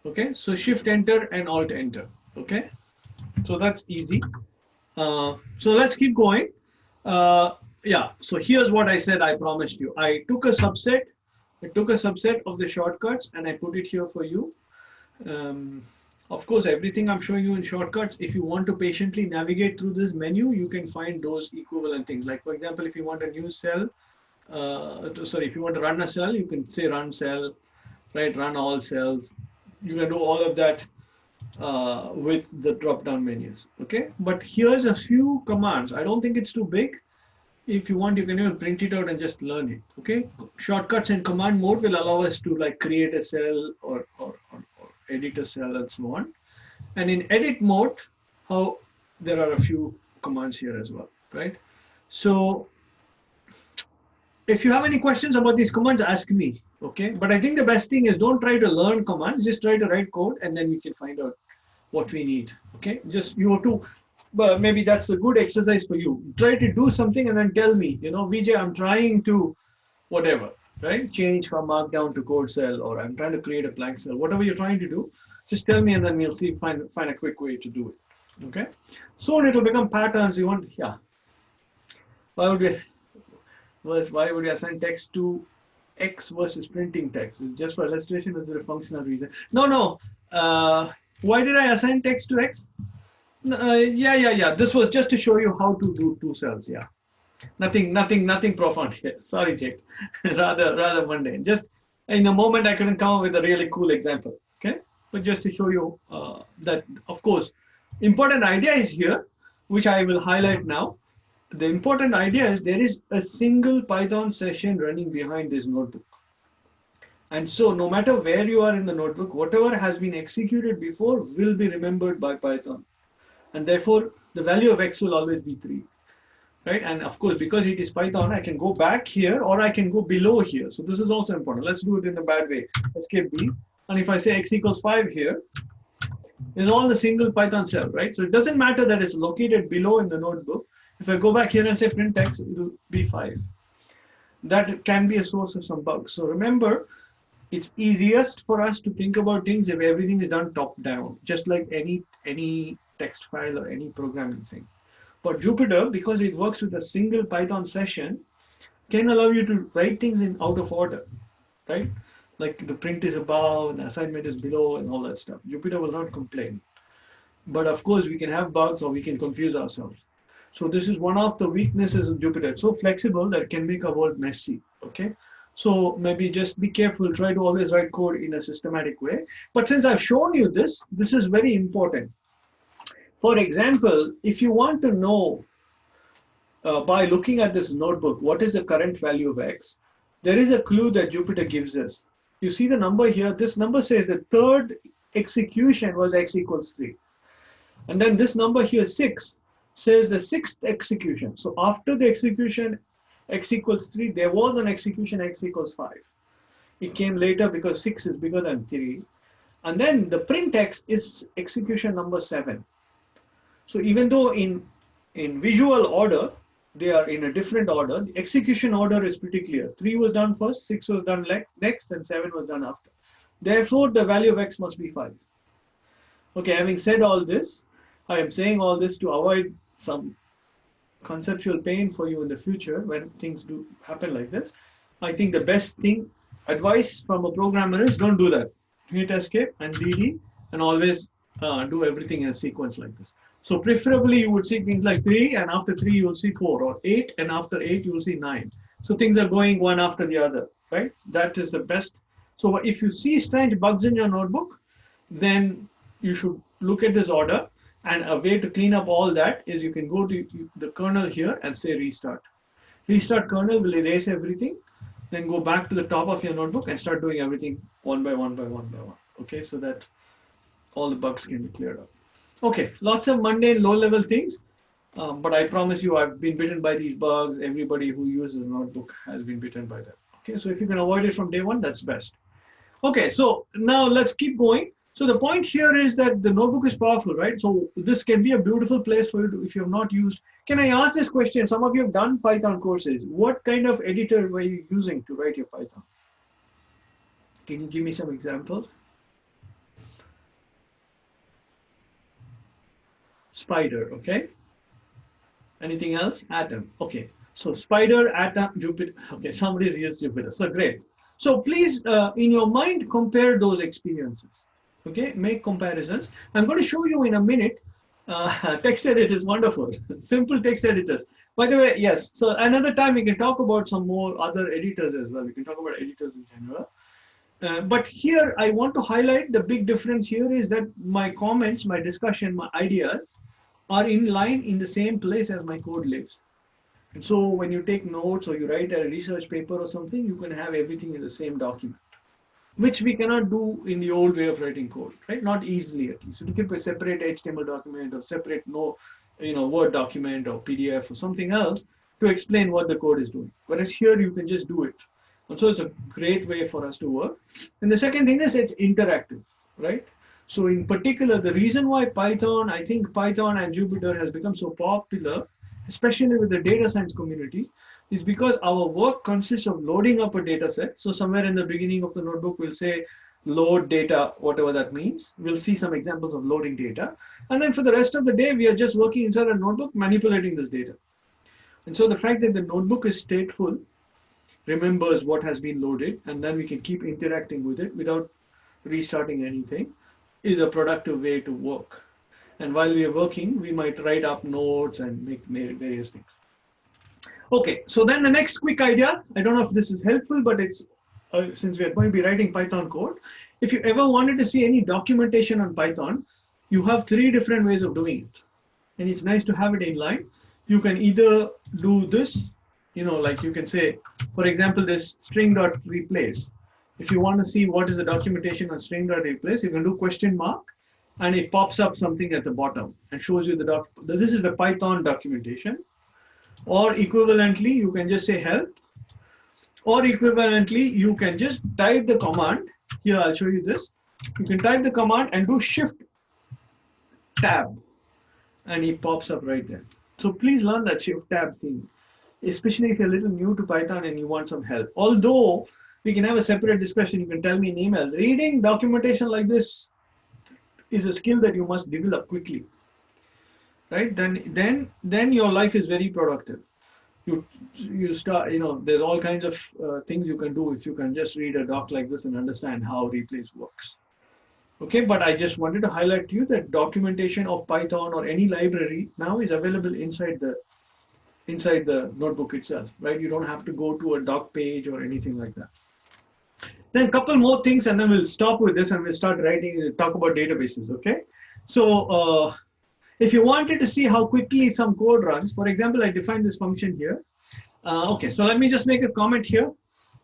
Okay, so Shift Enter and Alt Enter. Okay, so that's easy. So let's keep going. Yeah, so here's what I said I promised you. I took a subset of the shortcuts and I put it here for you. Of course, everything I'm showing you in shortcuts, if you want to patiently navigate through this menu, you can find those equivalent things. Like, for example, if you want a new cell, if you want to run a cell, you can say run cell, right? Run all cells. You can do all of that with the drop-down menus, okay? But here's a few commands. I don't think it's too big. If you want, you can even print it out and just learn it, okay? Shortcuts and command mode will allow us to like create a cell or edit a cell and so on. And in edit mode, there are a few commands here as well, right? So if you have any questions about these commands, ask me, okay? But I think the best thing is don't try to learn commands, just try to write code and then we can find out what we need, okay? Just you have to, but maybe that's a good exercise for you. Try to do something and then tell me, you know, Vijay, I'm trying to whatever, right? Change from Markdown to code cell, or I'm trying to create a blank cell. Whatever you're trying to do, just tell me and then we'll see, find a quick way to do it, okay? Soon it'll become patterns. You want, yeah. Why would we assign text to X versus printing text? It's just for illustration, or is there a functional reason? No. Why did I assign text to X? Yeah. This was just to show you how to do two cells. Yeah. Nothing profound here. Sorry, Jake. rather mundane. Just in the moment, I couldn't come up with a really cool example. Okay, but just to show you that, of course, important idea is here, which I will highlight now. The important idea is there is a single Python session running behind this notebook. And so no matter where you are in the notebook, whatever has been executed before will be remembered by Python. And therefore, the value of X will always be 3. Right? And of course, because it is Python, I can go back here or I can go below here. So this is also important. Let's do it in a bad way. Escape B. And if I say X equals 5 here, is all the single Python cell, right? So it doesn't matter that it's located below in the notebook. If I go back here and say print X, it will be 5. That can be a source of some bugs. So remember, it's easiest for us to think about things if everything is done top down, just like any text file or any programming thing. But Jupyter, because it works with a single Python session, can allow you to write things in out of order, right? Like the print is above and the assignment is below and all that stuff. Jupyter will not complain. But of course, we can have bugs or we can confuse ourselves. So this is one of the weaknesses of Jupyter. It's so flexible that it can make our world messy, okay? So maybe just be careful, try to always write code in a systematic way. But since I've shown you this is very important. For example, if you want to know by looking at this notebook, what is the current value of X, there is a clue that Jupyter gives us. You see the number here, this number says the third execution was X equals 3. And then this number here, 6, says the sixth execution. So after the execution X equals 3, there was an execution X equals 5. It came later because 6 is bigger than 3. And then the print X is execution number 7. So even though in visual order, they are in a different order, the execution order is pretty clear. 3 was done first, 6 was done next, and 7 was done after. Therefore, the value of X must be 5. Okay, having said all this, I am saying all this to avoid some conceptual pain for you in the future when things do happen like this. I think the best advice from a programmer is don't do that. Hit escape and DD and always do everything in a sequence like this. So preferably you would see things like 3 and after 3 you will see 4, or 8 and after 8 you will see 9. So things are going one after the other, right? That is the best. So if you see strange bugs in your notebook, then you should look at this order, and a way to clean up all that is you can go to the kernel here and say restart. Restart kernel will erase everything, then go back to the top of your notebook and start doing everything one by one by one by one. Okay, so that all the bugs can be cleared up. Okay, lots of mundane, low-level things, but I promise you I've been bitten by these bugs. Everybody who uses a notebook has been bitten by them. Okay, so if you can avoid it from day one, that's best. Okay, so now let's keep going. So the point here is that the notebook is powerful, right? So this can be a beautiful place for you to, if you have not used. Can I ask this question? Some of you have done Python courses. What kind of editor were you using to write your Python? Can you give me some examples? Spider, okay. Anything else? Atom, okay. So Spider, Atom, Jupyter. Okay, somebody's used Jupyter, so great. So please, in your mind, compare those experiences. Okay, make comparisons. I'm going to show you in a minute. Text edit is wonderful. Simple text editors. By the way, yes. So another time we can talk about some more other editors as well. We can talk about editors in general. But here I want to highlight the big difference here is that my comments, my discussion, my ideas are in line in the same place as my code lives. And so when you take notes or you write a research paper or something, you can have everything in the same document, which we cannot do in the old way of writing code, right? Not easily at least. So you keep a separate HTML document or separate Word document or PDF or something else to explain what the code is doing. Whereas here you can just do it. And so it's a great way for us to work. And the second thing is it's interactive, right? So in particular, the reason why I think Python and Jupyter has become so popular, especially with the data science community, is because our work consists of loading up a data set. So somewhere in the beginning of the notebook, we'll say load data, whatever that means. We'll see some examples of loading data. And then for the rest of the day, we are just working inside a notebook, manipulating this data. And so the fact that the notebook is stateful, remembers what has been loaded, and then we can keep interacting with it without restarting anything. is a productive way to work. And while we are working, we might write up notes and make various things. Okay, so then the next quick idea, I don't know if this is helpful, but it's since we are going to be writing Python code, if you ever wanted to see any documentation on Python, you have 3 different ways of doing it. And it's nice to have it in line. You can either do this, like you can say, for example, this string.replace. If you want to see what is the documentation on string.replace, you can do question mark, and it pops up something at the bottom and shows you this is the Python documentation. Or equivalently, you can just say help. Or equivalently, you can just type the command. Here, I'll show you this. You can type the command and do shift tab, and it pops up right there. So please learn that shift tab thing, especially if you're a little new to Python and you want some help. Although we can have a separate discussion, you can tell me in email. Reading documentation like this is a skill that you must develop quickly, right? Then your life is very productive. You start, there's all kinds of things you can do if you can just read a doc like this and understand how replace works. Okay, but I just wanted to highlight to you that documentation of Python or any library now is available inside the notebook itself, right? You don't have to go to a doc page or anything like that. Then a couple more things, and then we'll stop with this and we'll start talk about databases, okay? So if you wanted to see how quickly some code runs, for example, I defined this function here. Okay, so let me just make a comment here.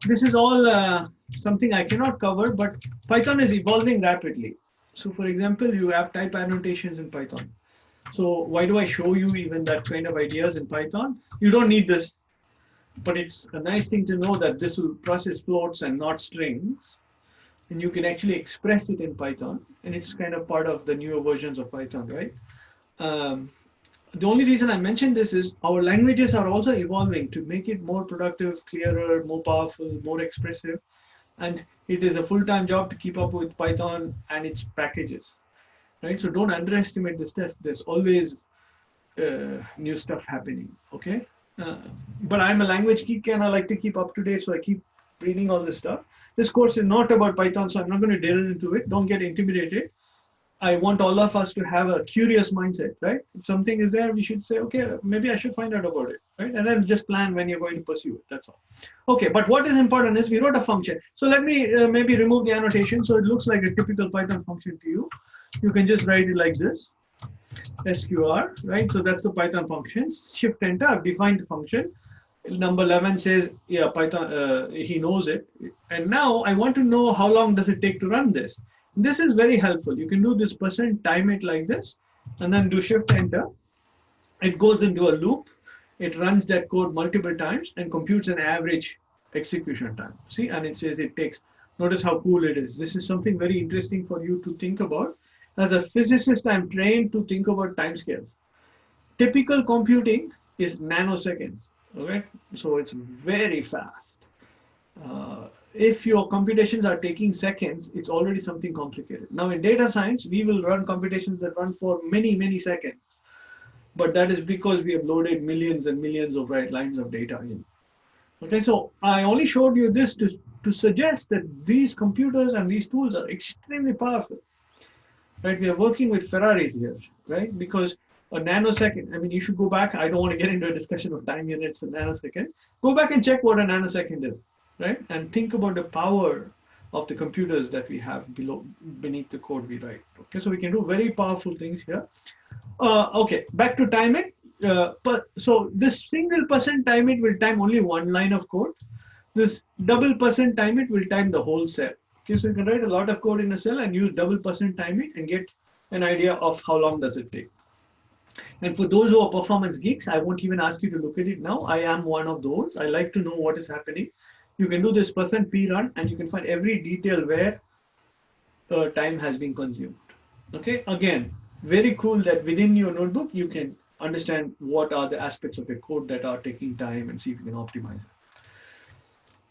This is all something I cannot cover, but Python is evolving rapidly. So for example, you have type annotations in Python. So why do I show you even that kind of ideas in Python? You don't need this, but it's a nice thing to know that this will process floats and not strings. And you can actually express it in Python. And it's kind of part of the newer versions of Python, right? The only reason I mentioned this is our languages are also evolving to make it more productive, clearer, more powerful, more expressive. And it is a full-time job to keep up with Python and its packages, right? So don't underestimate this test. There's always new stuff happening, okay? But I'm a language geek and I like to keep up to date, so I keep reading all this stuff. This course is not about Python, so I'm not going to delve into it. Don't get intimidated. I want all of us to have a curious mindset, right? If something is there, we should say, okay, maybe I should find out about it, right? And then just plan when you're going to pursue it, that's all. Okay, but what is important is we wrote a function. So let me maybe remove the annotation so it looks like a typical Python function to you. You can just write it like this, SQR, right? So that's the Python function. Shift enter, I've defined the function. Number 11 says, yeah, Python, he knows it. And now I want to know how long does it take to run this. This is very helpful. You can do this %time it like this, and then do shift enter. It goes into a loop. It runs that code multiple times and computes an average execution time. See, and it says it takes, notice how cool it is. This is something very interesting for you to think about. As a physicist, I'm trained to think about timescales. Typical computing is nanoseconds, okay? So it's very fast. If your computations are taking seconds, it's already something complicated. Now in data science, we will run computations that run for many, many seconds. But that is because we have loaded millions and millions of lines of data in. Okay, so I only showed you this to suggest that these computers and these tools are extremely powerful. Right, we are working with Ferraris here, right? Because a nanosecond, I mean, you should go back. I don't want to get into a discussion of time units and nanoseconds. Go back and check what a nanosecond is. Right, and think about the power of the computers that we have beneath the code we write. Okay, so we can do very powerful things here. Okay, back to time it. So this single %time it will time only one line of code. This double %time it will time the whole cell. Okay, so you can write a lot of code in a cell and use double %time it and get an idea of how long does it take. And for those who are performance geeks, I won't even ask you to look at it now. I am one of those. I like to know what is happening. You can do this %p run and you can find every detail where time has been consumed. Okay, again, very cool that within your notebook, you can understand what are the aspects of your code that are taking time and see if you can optimize it.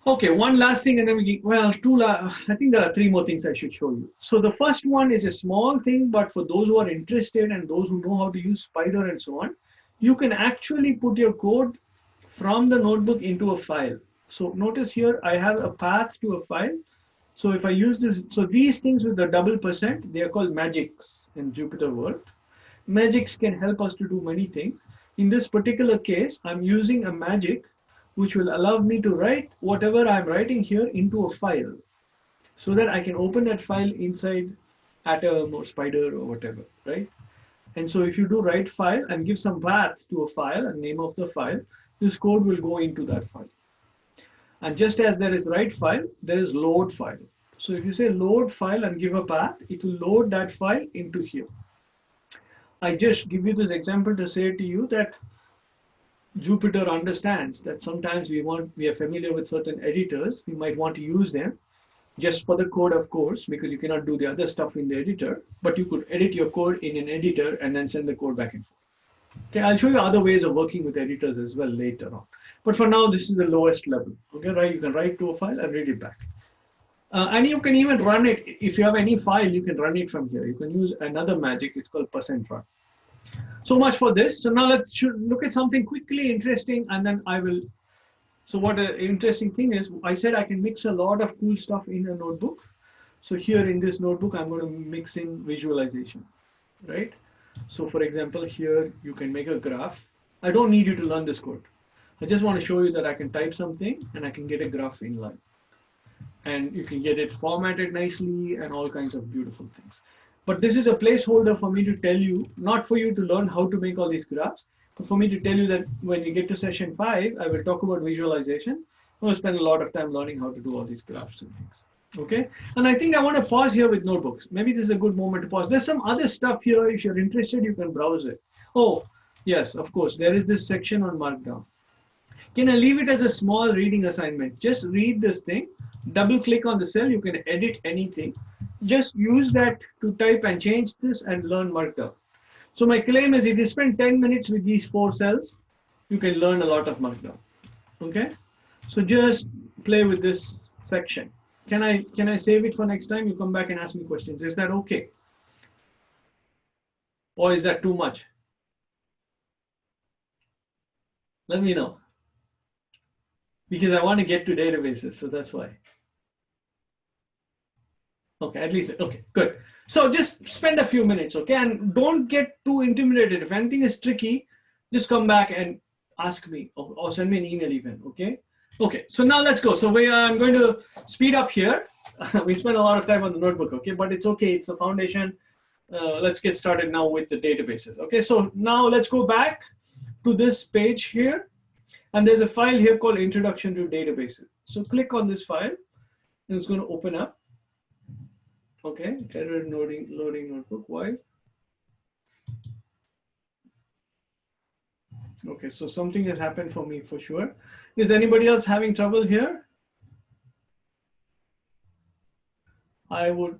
Okay, one last thing and then I think there are 3 more things I should show you. So the first one is a small thing, but for those who are interested and those who know how to use Spider and so on, you can actually put your code from the notebook into a file. So notice here, I have a path to a file So if I use this, so these things with the double percent, they are called magics in Jupyter World. Magics can help us to do many things. In this particular case, I'm using a magic which will allow me to write whatever I'm writing here into a file so that I can open that file inside Atom or Spider or whatever, right? And so if you do write file and give some path to a file and name of the file, this code will go into that file. And just as there is write file, there is load file. So if you say load file and give a path, it will load that file into here. I just give you this example to say to you that Jupyter understands that sometimes we are familiar with certain editors. We might want to use them just for the code, of course, because you cannot do the other stuff in the editor, but you could edit your code in an editor and then send the code back and forth. Okay, I'll show you other ways of working with editors as well later on. But for now, this is the lowest level. Okay, right? You can write to a file and read it back. And you can even run it. If you have any file, you can run it from here. You can use another magic. It's called %run. So much for this. So now let's look at something quickly interesting, and then I will. So what an interesting thing is, I said I can mix a lot of cool stuff in a notebook. So here in this notebook, I'm going to mix in visualization, right? So for example, here you can make a graph. I don't need you to learn this code. I just want to show you that I can type something and I can get a graph in line. And you can get it formatted nicely and all kinds of beautiful things. But this is a placeholder for me to tell you, not for you to learn how to make all these graphs, but for me to tell you that when we get to session 5, I will talk about visualization. I'm going to spend a lot of time learning how to do all these graphs and things. Okay, and I think I want to pause here with notebooks. Maybe this is a good moment to pause. There's some other stuff here. If you're interested, you can browse it. Oh, yes, of course. There is this section on Markdown. Can I leave it as a small reading assignment? Just read this thing, double click on the cell. You can edit anything. Just use that to type and change this and learn Markdown. So my claim is if you spend 10 minutes with these 4 cells, you can learn a lot of Markdown. Okay, so just play with this section. Can I save it for next time? You come back and ask me questions. Is that okay? Or is that too much? Let me know. Because I want to get to databases, so that's why. Okay, at least, okay, good. So just spend a few minutes, okay? And don't get too intimidated. If anything is tricky, just come back and ask me or send me an email even, okay? Okay, so now let's go. So I'm going to speed up here. We spent a lot of time on the notebook, okay? But it's okay, it's the foundation. Let's get started now with the databases, okay? So now let's go back to this page here. And there's a file here called Introduction to Databases. So click on this file and it's going to open up. Okay, error loading notebook, why? Okay, so something has happened for me for sure. Is anybody else having trouble here? I would.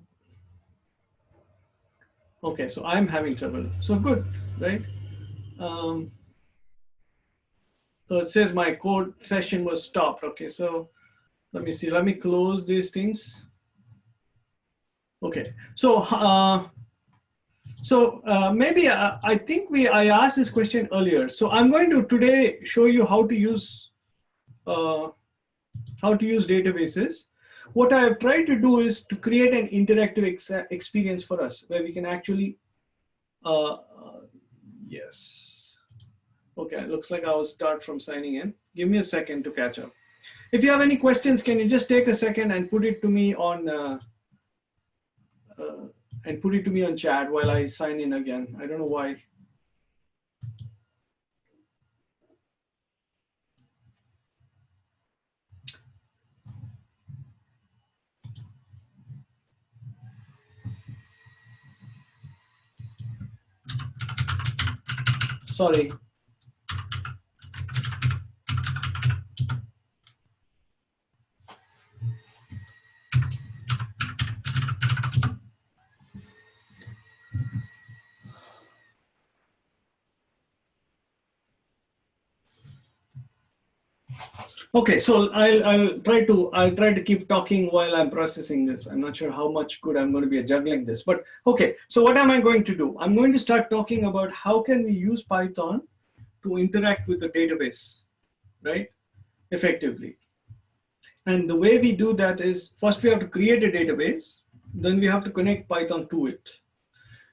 Okay, so I'm having trouble. So good, right? So it says my code session was stopped. Okay, so let me see. Let me close these things. Okay, so maybe I think I asked this question earlier. So I'm going to today show you how to use databases. What I have tried to do is to create an interactive experience for us where we can actually, yes. Okay, it looks like I will start from signing in. Give me a second to catch up. If you have any questions, can you just take a second and put it to me on chat while I sign in again. I don't know why. Sorry. Okay, so I'll try to keep talking while I'm processing this. I'm not sure how much good I'm going to be at juggling this, but okay. So what am I going to do? I'm going to start talking about how can we use Python to interact with the database, right? Effectively. And the way we do that is first we have to create a database, then we have to connect Python to it.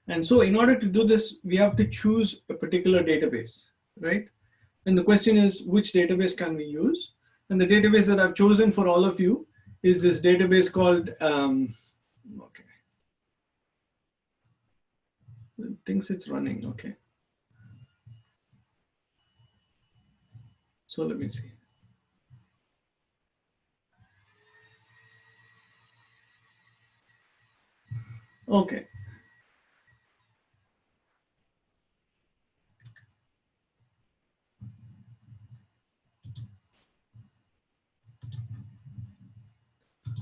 And so in order to do this, we have to choose a particular database, right? And the question is, which database can we use? And the database that I've chosen for all of you is this database called, okay. It thinks it's running, okay. So let me see. Okay.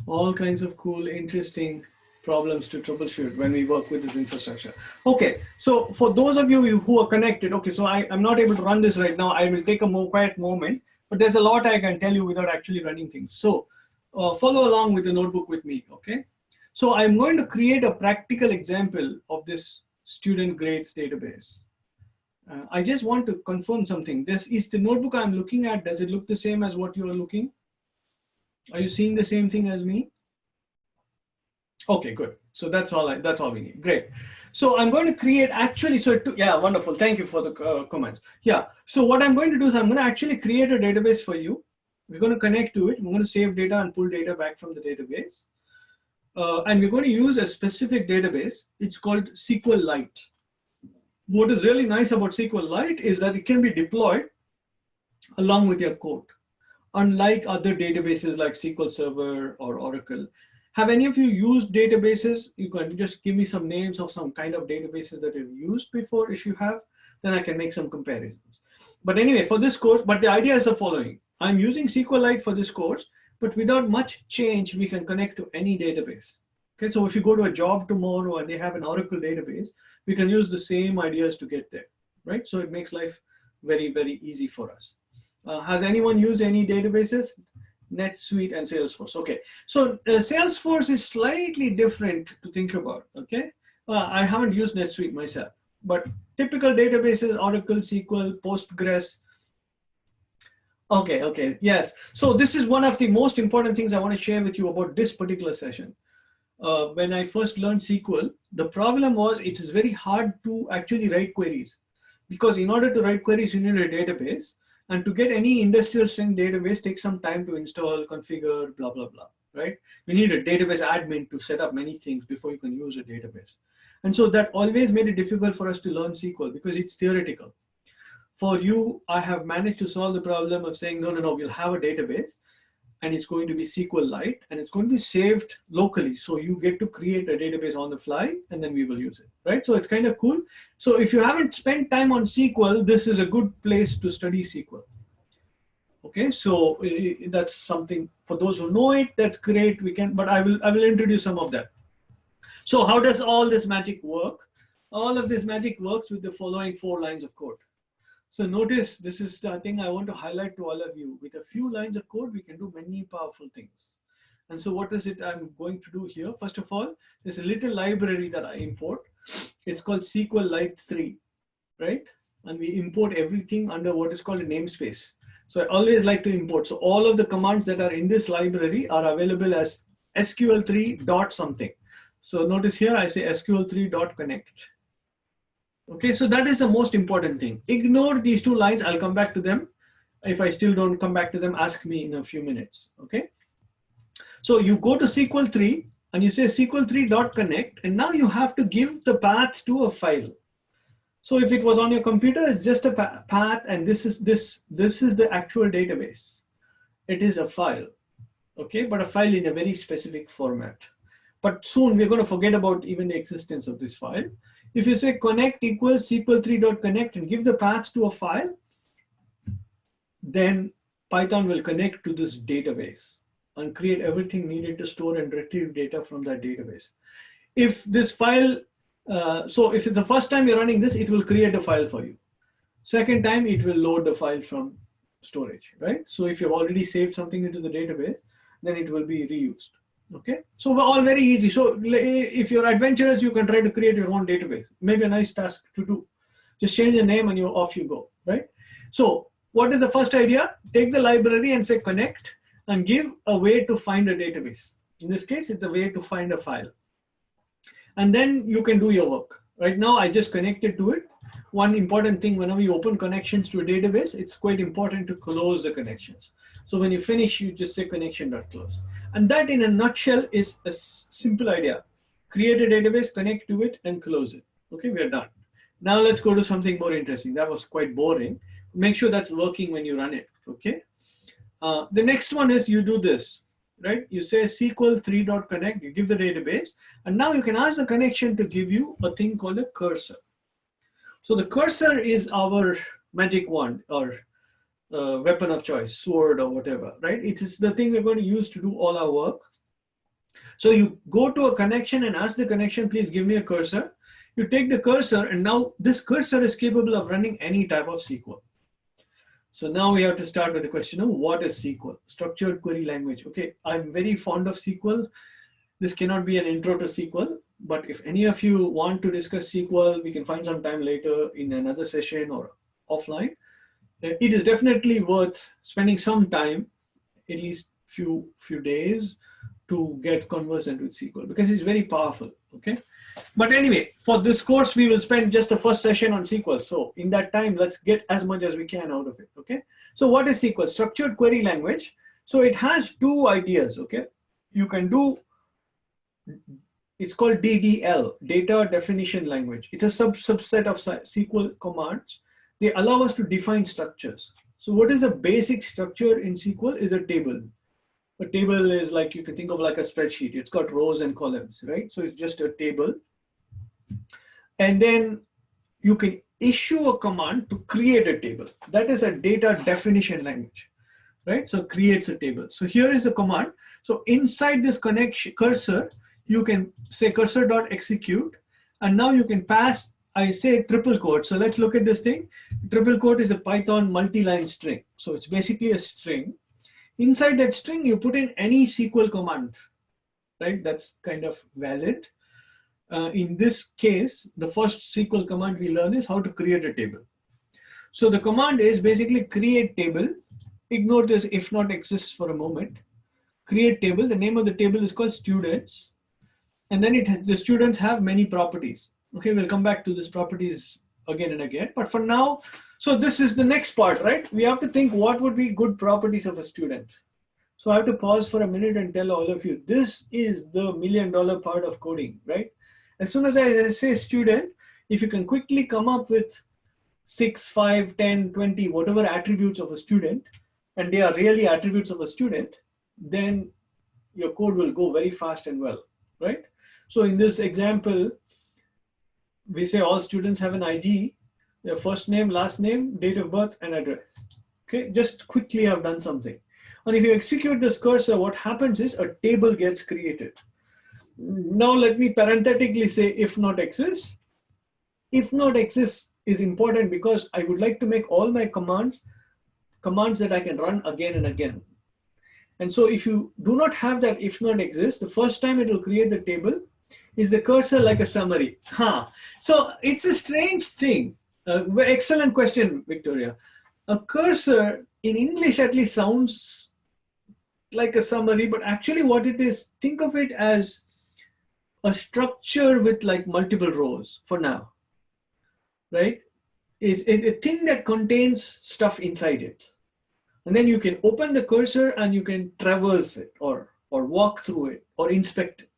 All kinds of cool, interesting problems to troubleshoot when we work with this infrastructure. Okay, so for those of you who are connected, okay, so I'm not able to run this right now. I will take a more quiet moment, but there's a lot I can tell you without actually running things. So follow along with the notebook with me, okay? So I'm going to create a practical example of this student grades database. I just want to confirm something. This is the notebook I'm looking at. Does it look the same as what you are looking? Are you seeing the same thing as me? Okay, good. So that's all we need. Great. So I'm going to create actually, yeah, wonderful. Thank you for the comments. Yeah. So what I'm going to do is I'm going to actually create a database for you. We're going to connect to it. We're going to save data and pull data back from the database. And we're going to use a specific database. It's called SQLite. What is really nice about SQLite is that it can be deployed along with your code. Unlike other databases like SQL Server or Oracle. Have any of you used databases? You can just give me some names of some kind of databases that you've used before. If you have, then I can make some comparisons. But anyway, for this course, but the idea is the following. I'm using SQLite for this course, but without much change, we can connect to any database. Okay, so if you go to a job tomorrow and they have an Oracle database, we can use the same ideas to get there, right? So it makes life very, very easy for us. Has anyone used any databases? NetSuite and Salesforce. Okay, so Salesforce is slightly different to think about. Okay, I haven't used NetSuite myself, but typical databases: Oracle, SQL, Postgres. Okay, yes. So this is one of the most important things I want to share with you about this particular session. When I first learned SQL, the problem was it is very hard to actually write queries, because in order to write queries, you need a database. And to get any industrial string database takes some time to install, configure, blah, blah, blah, right? You need a database admin to set up many things before you can use a database. And so that always made it difficult for us to learn SQL because it's theoretical. For you, I have managed to solve the problem of saying, no, we'll have a database and it's going to be SQLite and it's going to be saved locally. So you get to create a database on the fly and then we will use it, right? So it's kind of cool. So if you haven't spent time on SQL, this is a good place to study SQL. Okay, so that's something for those who know it, that's great. We can, but I will introduce some of that. So how does all this magic work? All of this magic works with the following 4 lines of code. So notice this is the thing I want to highlight to all of you. With a few lines of code, we can do many powerful things. And so what is it I'm going to do here? First of all, there's a little library that I import. It's called SQLite 3, right? And we import everything under what is called a namespace. So I always like to import. So all of the commands that are in this library are available as SQL3 dot something. So notice here I say SQL3 dot connect. Okay, so that is the most important thing. Ignore these 2 lines. I'll come back to them. If I still don't come back to them, ask me in a few minutes. Okay. So you go to SQL3 and you say SQL3.connect, and now you have to give the path to a file. So if it was on your computer, it's just a path, and this is the actual database. It is a file. Okay, but a file in a very specific format. But soon we're going to forget about even the existence of this file. If you say connect equals SQL3.connect and give the path to a file, then Python will connect to this database and create everything needed to store and retrieve data from that database. If this file, so if it's the first time you're running this, it will create a file for you. Second time, it will load the file from storage, right? So if you've already saved something into the database, then it will be reused. Okay, so we're all very easy. So if you're adventurous, you can try to create your own database. Maybe a nice task to do. Just change the name and off you go, right? So what is the first idea? Take the library and say connect, and give a way to find a database. In this case, it's a way to find a file. And then you can do your work. Right now, I just connected to it. One important thing, whenever you open connections to a database, it's quite important to close the connections. So when you finish, you just say connection.close. And that in a nutshell is a simple idea. Create a database, connect to it, and close it. Okay, we are done. Now let's go to something more interesting. That was quite boring. Make sure that's working when you run it, okay? The next one is you do this, right? You say SQL 3.connect, you give the database, and now you can ask the connection to give you a thing called a cursor. So the cursor is our magic wand or weapon of choice, sword or whatever, right? It is the thing we're going to use to do all our work. So you go to a connection and ask the connection, please give me a cursor. You take the cursor, and now this cursor is capable of running any type of SQL. So now we have to start with the question of what is SQL? Structured query language. Okay, I'm very fond of SQL. This cannot be an intro to SQL, but if any of you want to discuss SQL, we can find some time later in another session or offline. It is definitely worth spending some time, at least few days, to get conversant with SQL because it's very powerful, okay? But anyway, for this course, we will spend just the first session on SQL. So in that time, let's get as much as we can out of it, okay? So what is SQL? Structured query language. So it has two ideas, okay? You can do, it's called DDL, data definition language. It's a subset of SQL commands. They allow us to define structures. So what is the basic structure in SQL is a table. A table is like, you can think of like a spreadsheet. It's got rows and columns, right? So it's just a table. And then you can issue a command to create a table. That is a data definition language, right? So it creates a table. So here is a command. So inside this connection cursor, you can say cursor.execute. And now you can pass, I say triple quote. So let's look at this thing. Triple quote is a Python multi-line string. So it's basically a string. Inside that string, you put in any SQL command, right? That's kind of valid. In this case, the first SQL command we learn is how to create a table. So the command is basically create table. Ignore this if not exists for a moment. Create table. The name of the table is called students. And then the students have many properties. Okay, we'll come back to these properties again and again. But for now, so this is the next part, right? We have to think what would be good properties of a student. So I have to pause for a minute and tell all of you, this is the $1 million part of coding, right? As soon as I say student, if you can quickly come up with 6, 5, 10, 20, whatever attributes of a student, and they are really attributes of a student, then your code will go very fast and well, right? So in this example, we say all students have an ID, their first name, last name, date of birth, and address. Okay, just quickly I've done something. And if you execute this cursor, what happens is a table gets created. Now let me parenthetically say if not exists. If not exists is important because I would like to make all my commands that I can run again and again. And so if you do not have that if not exists, the first time it will create the table is the cursor like a summary. So it's a strange thing. Excellent question, Victoria. A cursor in English at least sounds like a summary, but actually what it is, think of it as a structure with like multiple rows for now, right? It's a thing that contains stuff inside it. And then you can open the cursor and you can traverse it or walk through it or inspect it.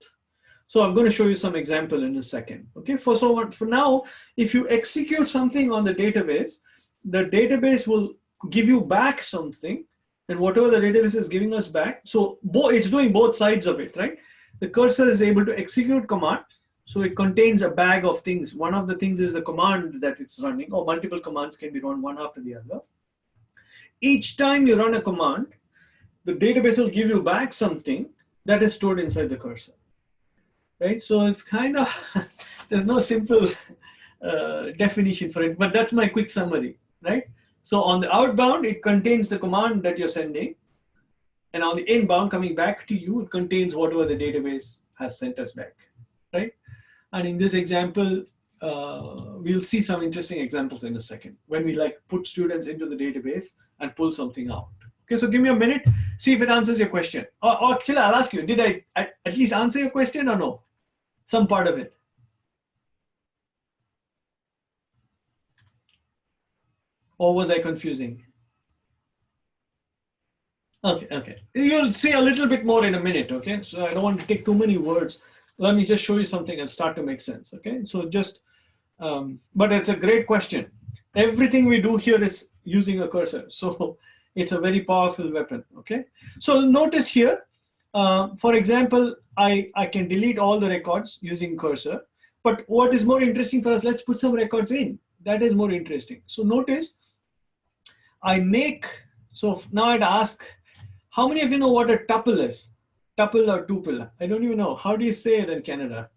So I'm going to show you some example in a second. Okay, for now, if you execute something on the database will give you back something, and whatever the database is giving us back, so it's doing both sides of it, right? The cursor is able to execute command, so it contains a bag of things. One of the things is the command that it's running, or multiple commands can be run one after the other. Each time you run a command, the database will give you back something that is stored inside the cursor. Right, so it's kind of, there's no simple definition for it, but that's my quick summary, right? So on the outbound, it contains the command that you're sending, and on the inbound coming back to you, it contains whatever the database has sent us back, right? And in this example, we'll see some interesting examples in a second when we like put students into the database and pull something out, Okay, so give me a minute, see if it answers your question. Or actually, I'll ask you, did I at least answer your question or no? Some part of it. Or was I confusing? Okay. You'll see a little bit more in a minute, okay? So I don't want to take too many words. Let me just show you something and start to make sense, okay? So just, but it's a great question. Everything we do here is using a cursor. So it's a very powerful weapon, okay? So notice here, for example, I can delete all the records using cursor. But what is more interesting for us, let's put some records in. That is more interesting. So notice, I make, so now I'd ask, how many of you know what a tuple is? Tuple or tuple? I don't even know. How do you say it in Canada?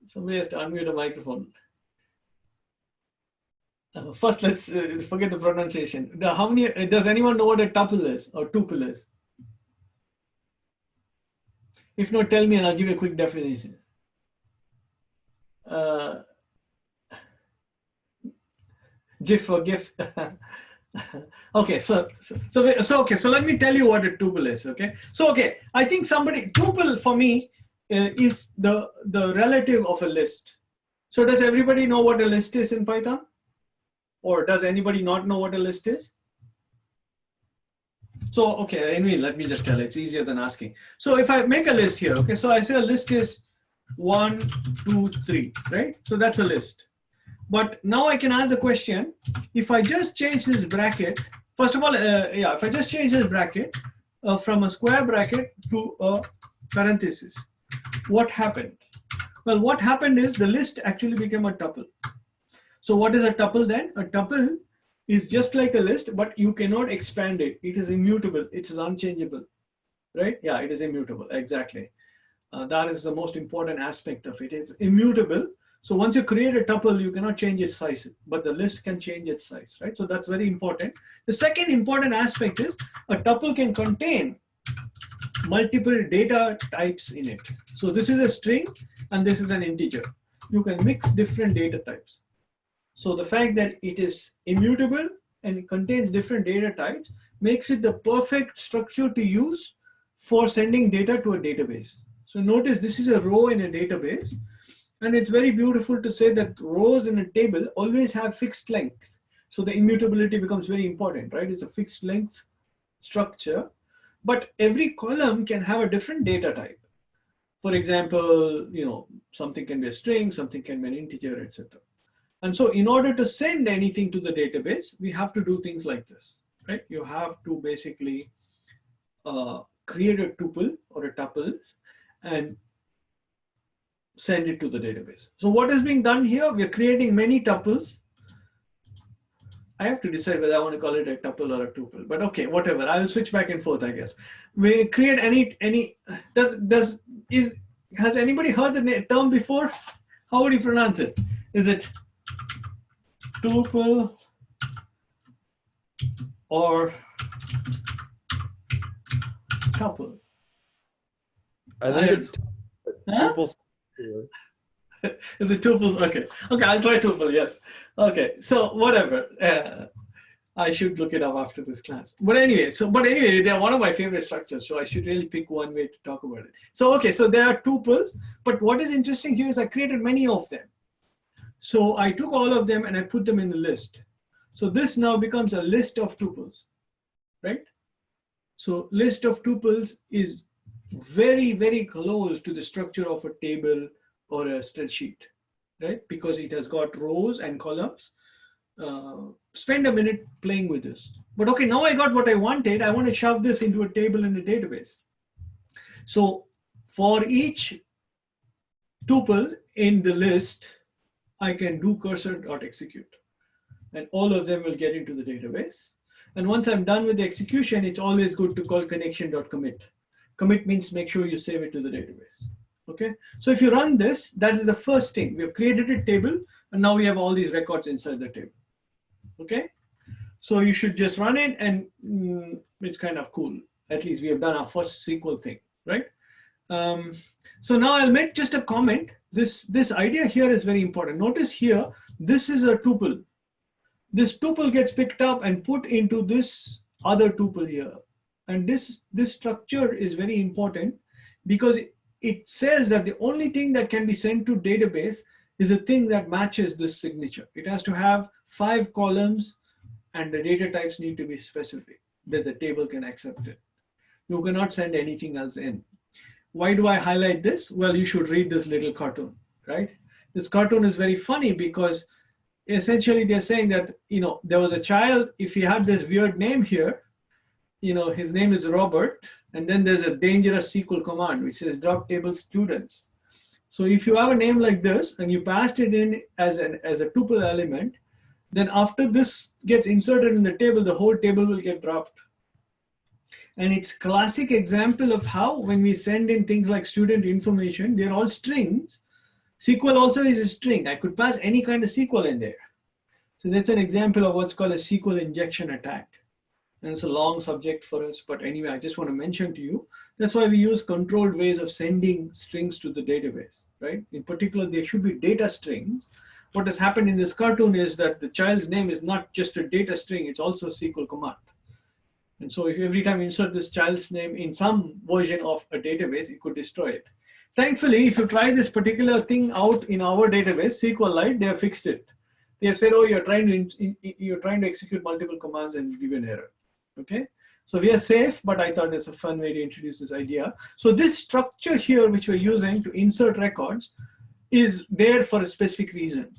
Somebody has to unmute a microphone. First, let's forget the pronunciation. How many? Does anyone know what a tuple is or tuple is? If not, tell me and I'll give you a quick definition. GIF or GIF. Okay, so let me tell you what a tuple is. Okay, so okay, I think tuple for me is the relative of a list. So does everybody know what a list is in Python, or does anybody not know what a list is? So okay, anyway, let me just tell. It's easier than asking. So if I make a list here, okay, so I say a list is 1, 2, 3, right? So that's a list. But now I can ask the question, if I just change this bracket, first of all, if I just change this bracket from a square bracket to a parenthesis, what happened? Well, what happened is the list actually became a tuple. So what is a tuple then? A tuple is just like a list, but you cannot expand it. It is immutable. It is unchangeable, right? Yeah, it is immutable, exactly. That is the most important aspect of it. It's immutable. So once you create a tuple, you cannot change its size, but the list can change its size, right? So that's very important. The second important aspect is a tuple can contain multiple data types in it. So this is a string and this is an integer. You can mix different data types. So the fact that it is immutable and it contains different data types makes it the perfect structure to use for sending data to a database. So notice this is a row in a database. And it's very beautiful to say that rows in a table always have fixed length. So the immutability becomes very important, right? It's a fixed length structure, but every column can have a different data type. For example, something can be a string, something can be an integer, etc. And so in order to send anything to the database, we have to do things like this, right? You have to basically create a tuple or a tuple and send it to the database. So what is being done here? We're creating many tuples. I have to decide whether I want to call it a tuple or a tuple, but okay, whatever. I'll switch back and forth, I guess. We create has anybody heard the term before? How would you pronounce it? Is it tuple or tuple?
I think it's tuple.
Is it tuples? Okay, I'll try tuple, yes. Okay, so whatever. I should look it up after this class. But anyway, they're one of my favorite structures, so I should really pick one way to talk about it. So okay, so there are tuples, but what is interesting here is I created many of them. So I took all of them and I put them in the list. So this now becomes a list of tuples, right? So list of tuples is very, very close to the structure of a table or a spreadsheet, right? Because it has got rows and columns. Spend a minute playing with this. But okay, now I got what I wanted. I want to shove this into a table in a database. So for each tuple in the list, I can do cursor.execute. And all of them will get into the database. And once I'm done with the execution, it's always good to call connection.commit. Commit means make sure you save it to the database. Okay, so if you run this, that is the first thing. We have created a table, and now we have all these records inside the table. Okay, so you should just run it, and it's kind of cool. At least we have done our first SQL thing, right? So now I'll make just a comment. This idea here is very important. Notice here, this is a tuple. This tuple gets picked up and put into this other tuple here. And this structure is very important because it says that the only thing that can be sent to database is a thing that matches this signature. It has to have 5 columns and the data types need to be specific that the table can accept it. You cannot send anything else in. Why do I highlight this? Well, you should read this little cartoon, right? This cartoon is very funny because essentially they're saying that, there was a child, if he had this weird name here, his name is Robert, and then there's a dangerous SQL command which says drop table students. So if you have a name like this and you passed it in as a tuple element, then after this gets inserted in the table, the whole table will get dropped. And it's a classic example of how when we send in things like student information, they're all strings. SQL also is a string. I could pass any kind of SQL in there. So that's an example of what's called a SQL injection attack. And it's a long subject for us, but anyway, I just want to mention to you, that's why we use controlled ways of sending strings to the database, right? In particular, there should be data strings. What has happened in this cartoon is that the child's name is not just a data string, it's also a SQL command. And so if every time you insert this child's name in some version of a database, it could destroy it. Thankfully, if you try this particular thing out in our database, SQLite, they have fixed it. They have said, oh, you're trying to execute multiple commands and give you an error. Okay, so we are safe, but I thought it's a fun way to introduce this idea. So this structure here, which we're using to insert records, is there for a specific reason,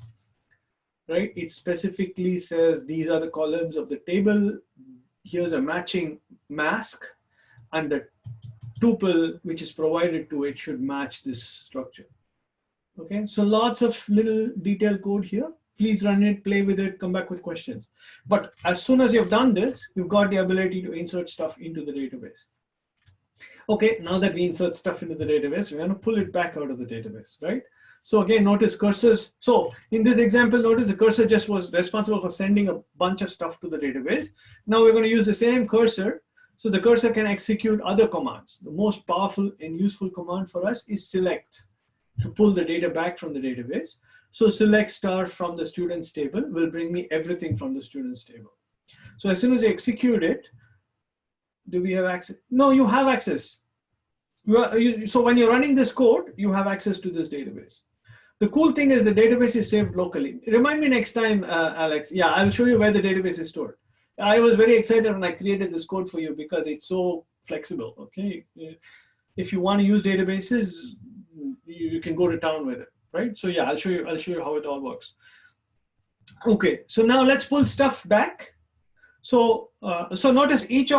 right? It specifically says these are the columns of the table. Here's a matching mask, and the tuple which is provided to it should match this structure. Okay, so lots of little detailed code here. Please run it, play with it, come back with questions. But as soon as you've done this, you've got the ability to insert stuff into the database. Okay, now that we insert stuff into the database, we're going to pull it back out of the database, right? So again, notice cursors. So in this example, notice the cursor just was responsible for sending a bunch of stuff to the database. Now we're going to use the same cursor. So the cursor can execute other commands. The most powerful and useful command for us is select to pull the data back from the database. So select star from the students table will bring me everything from the students table. So as soon as you execute it, do we have access? No, you have access. So when you're running this code, you have access to this database. The cool thing is the database is saved locally. Remind me next time, Alex. Yeah, I'll show you where the database is stored. I was very excited when I created this code for you because it's so flexible. Okay, if you want to use databases, you can go to town with it. Right? So yeah, I'll show you how it all works. Okay, so now let's pull stuff back. So notice each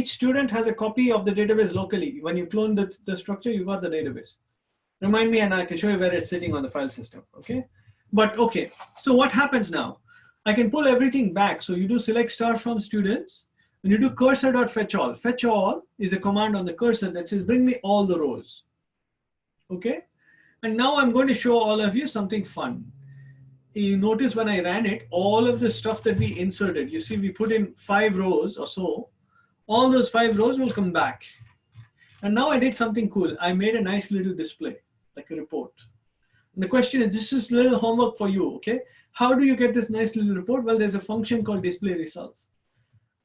student has a copy of the database locally. When you clone the structure, you got the database. Remind me and I can show you where it's sitting on the file system, okay? But okay, so what happens now? I can pull everything back. So you do select star from students and you do cursor.fetchAll. Fetch all is a command on the cursor that says bring me all the rows, okay? And now I'm going to show all of you something fun. You notice when I ran it, all of the stuff that we inserted, you see we put in 5 rows or so, all those 5 rows will come back. And now I did something cool. I made a nice little display, like a report. And the question is, this is a little homework for you, okay? How do you get this nice little report? Well, there's a function called display results.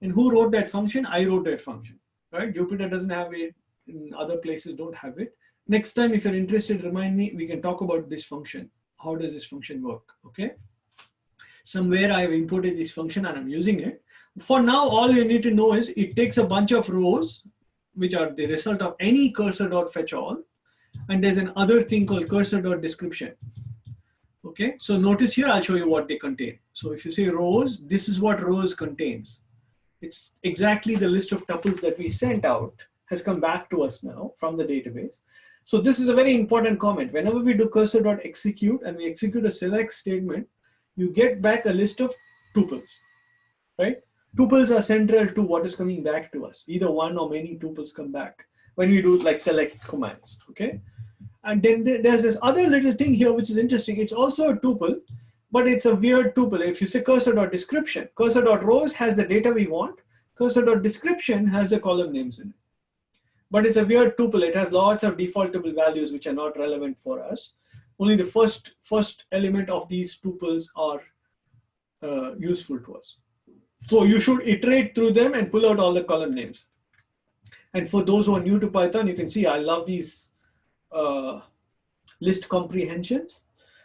And who wrote that function? I wrote that function, right? Jupyter doesn't have it, in other places don't have it. Next time, if you're interested, remind me, we can talk about this function. How does this function work, okay? Somewhere I've imported this function and I'm using it. For now, all you need to know is it takes a bunch of rows, which are the result of any cursor.fetchAll. And there's another thing called cursor.description. Okay, so notice here, I'll show you what they contain. So if you say rows, this is what rows contains. It's exactly the list of tuples that we sent out has come back to us now from the database. So this is a very important comment. Whenever we do cursor.execute and we execute a select statement, you get back a list of tuples, right? Tuples are central to what is coming back to us. Either one or many tuples come back when we do like select commands, okay? And then there's this other little thing here, which is interesting. It's also a tuple, but it's a weird tuple. If you say cursor.description, cursor.rows has the data we want. Cursor.description has the column names in it. But it's a weird tuple. It has lots of defaultable values which are not relevant for us. Only the first element of these tuples are useful to us. So you should iterate through them and pull out all the column names. And for those who are new to Python, you can see I love these list comprehensions.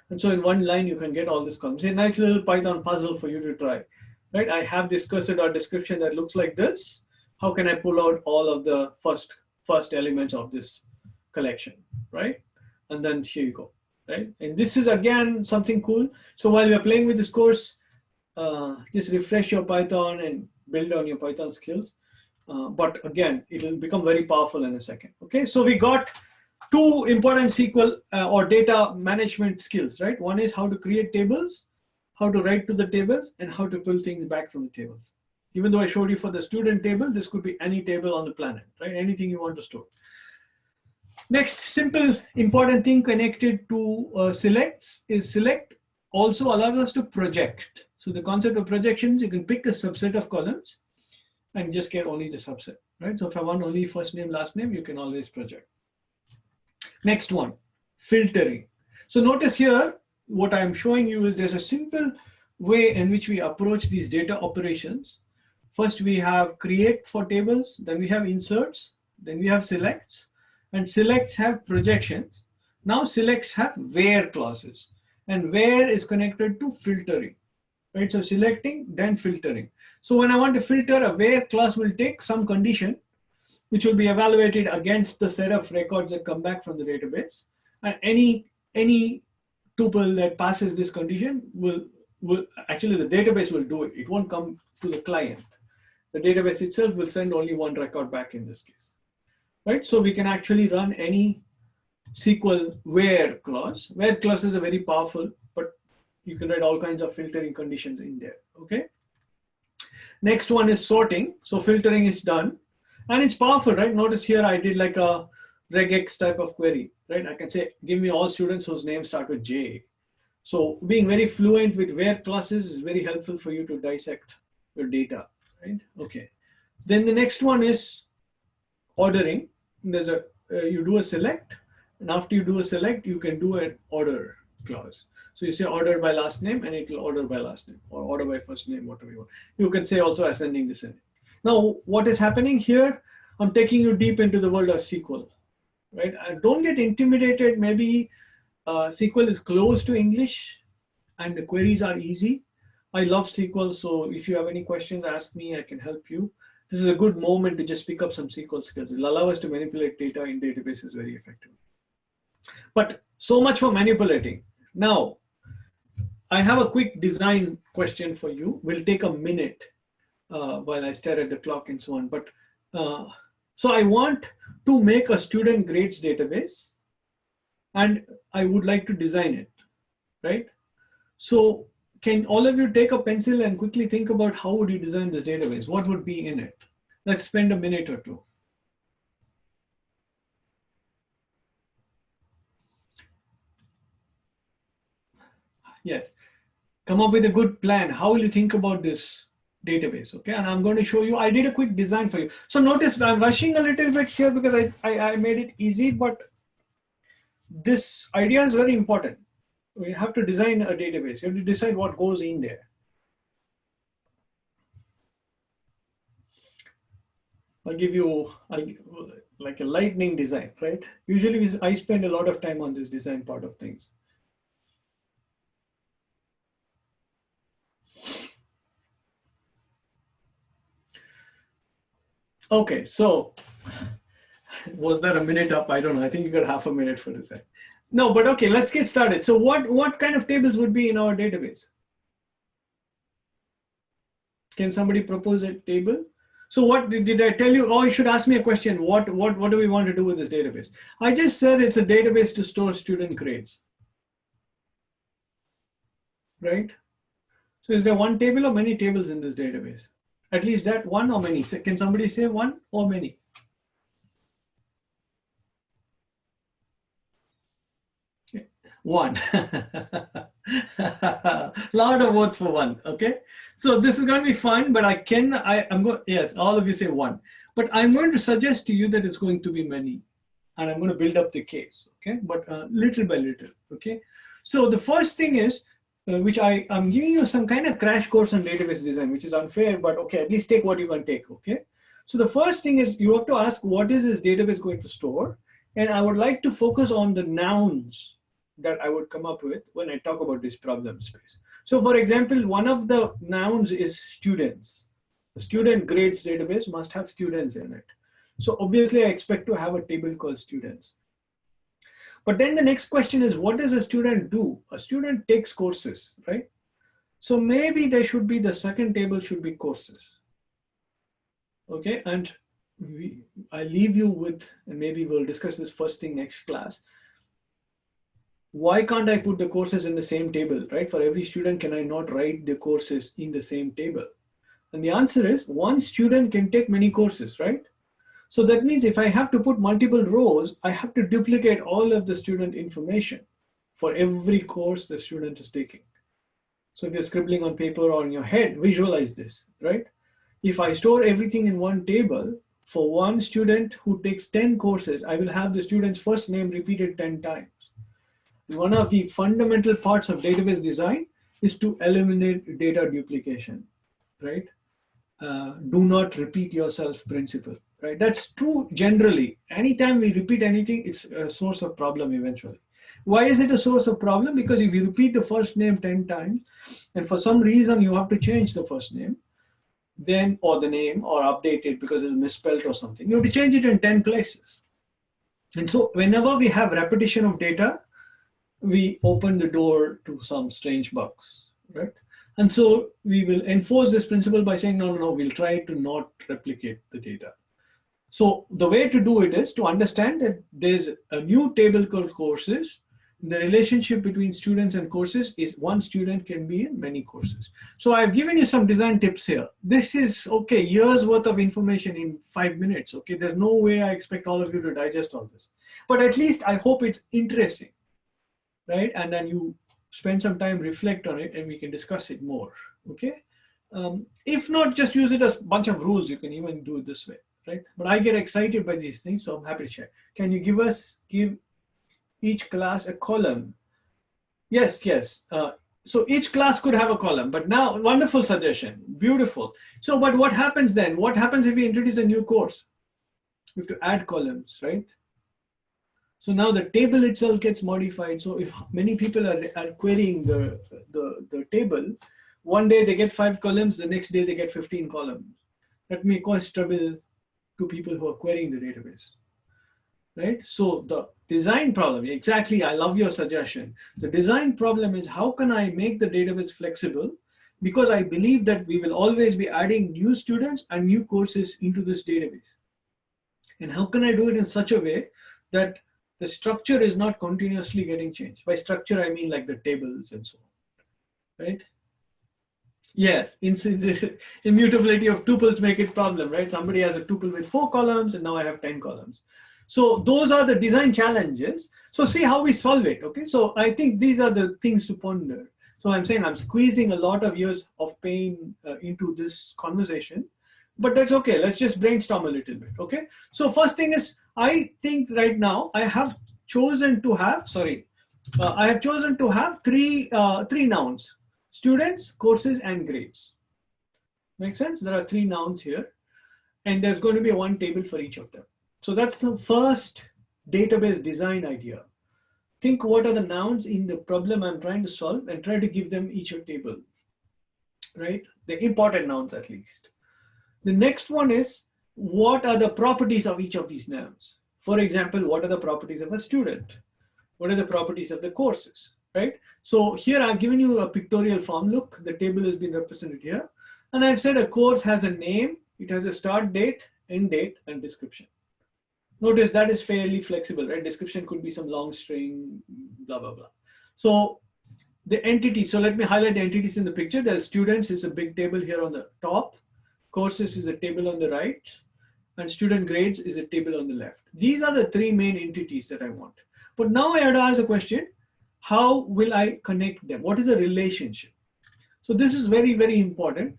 And so in one line, you can get all this columns. A nice little Python puzzle for you to try, right? I have this cursor description that looks like this. How can I pull out all of the first elements of this collection, right? And then here you go, right? And this is again something cool. So while you're playing with this course, just refresh your Python and build on your Python skills. But again, it will become very powerful in a second. Okay, so we got two important SQL or data management skills, right? One is how to create tables, how to write to the tables, and how to pull things back from the tables. Even though I showed you for the student table, this could be any table on the planet, right? Anything you want to store. Next simple important thing connected to selects is select also allows us to project. So the concept of projections, you can pick a subset of columns and just get only the subset, right? So if I want only first name, last name, you can always project. Next one, filtering. So notice here, what I'm showing you is there's a simple way in which we approach these data operations. First, we have create for tables, then we have inserts, then we have selects, and selects have projections. Now selects have where clauses, and where is connected to filtering, right? So selecting, then filtering. So when I want to filter, a where clause will take some condition, which will be evaluated against the set of records that come back from the database. And any tuple that passes this condition will actually the database will do it. It won't come to the client. The database itself will send only one record back in this case, right? So we can actually run any SQL where clause. Where clauses are very powerful, but you can write all kinds of filtering conditions in there, okay? Next one is sorting. So filtering is done. And it's powerful, right? Notice here I did like a regex type of query, right? I can say, give me all students whose names start with J. So being very fluent with where clauses is very helpful for you to dissect your data, right? Okay. Then the next one is ordering. There's a you do a select, and after you do a select, you can do an order clause. So you say order by last name, and it will order by last name, or order by first name, whatever you want. You can say also ascending descending. Now, what is happening here? I'm taking you deep into the world of SQL, right? And don't get intimidated. Maybe SQL is close to English and the queries are easy. I love SQL, so if you have any questions, ask me, I can help you. This is a good moment to just pick up some SQL skills. It'll allow us to manipulate data in databases very effectively. But so much for manipulating. Now, I have a quick design question for you. We'll take a minute while I stare at the clock and so on. But so I want to make a student grades database, and I would like to design it, right? So can all of you take a pencil and quickly think about how would you design this database? What would be in it? Let's spend a minute or two. Yes, come up with a good plan. How will you think about this database? Okay, and I'm going to show you, I did a quick design for you. So notice I'm rushing a little bit here because I made it easy, but this idea is very important. We have to design a database. You have to decide what goes in there. I'll give you like a lightning design, right? Usually I spend a lot of time on this design part of things. Okay, so was that a minute up? I don't know. I think you got half a minute for this. No, but okay, let's get started. So what kind of tables would be in our database? Can somebody propose a table? So what did I tell you? Oh, you should ask me a question. What do we want to do with this database? I just said it's a database to store student grades, right? So is there one table or many tables in this database? At least that one or many? Can somebody say one or many? One. Lot of votes for one. Okay, so this is going to be fun, but I'm going. Yes, all of you say one, but I'm going to suggest to you that it's going to be many, and I'm going to build up the case. Okay, but little by little. Okay, so the first thing is which I'm giving you some kind of crash course on database design, which is unfair, but okay, at least take what you can take, okay? So the first thing is you have to ask, what is this database going to store? And I would like to focus on the nouns that I would come up with when I talk about this problem space. So for example, one of the nouns is students. The student grades database must have students in it. So obviously I expect to have a table called students. But then the next question is, what does a student do? A student takes courses, right? So maybe there should be, the second table should be courses. Okay, and I leave you with, and maybe we'll discuss this first thing next class. Why can't I put the courses in the same table, right? For every student, can I not write the courses in the same table? And the answer is, one student can take many courses, right? So that means if I have to put multiple rows, I have to duplicate all of the student information for every course the student is taking. So if you're scribbling on paper or in your head, visualize this, right? If I store everything in one table, for one student who takes 10 courses, I will have the student's first name repeated 10 times. And one of the fundamental parts of database design is to eliminate data duplication, right? Do not repeat yourself principle, right? That's true generally. Anytime we repeat anything, it's a source of problem eventually. Why is it a source of problem? Because if you repeat the first name 10 times, and for some reason you have to change the first name, then, or the name, or update it because it's misspelled or something, you have to change it in 10 places. And so whenever we have repetition of data, we open the door to some strange bugs, right? And so we will enforce this principle by saying, no, we'll try to not replicate the data. So the way to do it is to understand that there's a new table called courses. The relationship between students and courses is one student can be in many courses. So I've given you some design tips here. This is, okay, years worth of information in 5 minutes. Okay, there's no way I expect all of you to digest all this. But at least I hope it's interesting, right? And then you spend some time, reflect on it, and we can discuss it more, okay? If not, just use it as a bunch of rules. You can even do it this way, right? But I get excited by these things, so I'm happy to share. Can you give each class a column? Yes. So each class could have a column, but now, wonderful suggestion, beautiful. So, but what happens then? What happens if we introduce a new course? We have to add columns, right? So now the table itself gets modified. So if many people are querying the table, one day they get 5 columns, the next day they get 15 columns. That may cause trouble to people who are querying the database, right? So the design problem, exactly, I love your suggestion. The design problem is, how can I make the database flexible? Because I believe that we will always be adding new students and new courses into this database. And how can I do it in such a way that the structure is not continuously getting changed? By structure, I mean like the tables and so on, right? Yes, immutability of tuples make it problem, right? Somebody has a tuple with 4 columns and now I have 10 columns. So those are the design challenges. So see how we solve it, okay? So I think these are the things to ponder. So I'm saying I'm squeezing a lot of years of pain into this conversation, but that's okay. Let's just brainstorm a little bit, okay? So first thing is, I think right now I have chosen to have, three nouns: students, courses, and grades. Make sense? There are 3 nouns here, and there's going to be one table for each of them. So that's the first database design idea. Think what are the nouns in the problem I'm trying to solve and try to give them each a table, right? The important nouns at least. The next one is, what are the properties of each of these nouns? For example, what are the properties of a student? What are the properties of the courses, right? So here I've given you a pictorial form. Look, the table has been represented here. And I've said a course has a name, it has a start date, end date, and description. Notice that is fairly flexible, right? Description could be some long string, blah, blah, blah. So the entity, so let me highlight the entities in the picture. The students is a big table here on the top. Courses is a table on the right, and student grades is a table on the left. These are the 3 main entities that I want. But now I have to ask a question, how will I connect them? What is the relationship? So this is very, very important.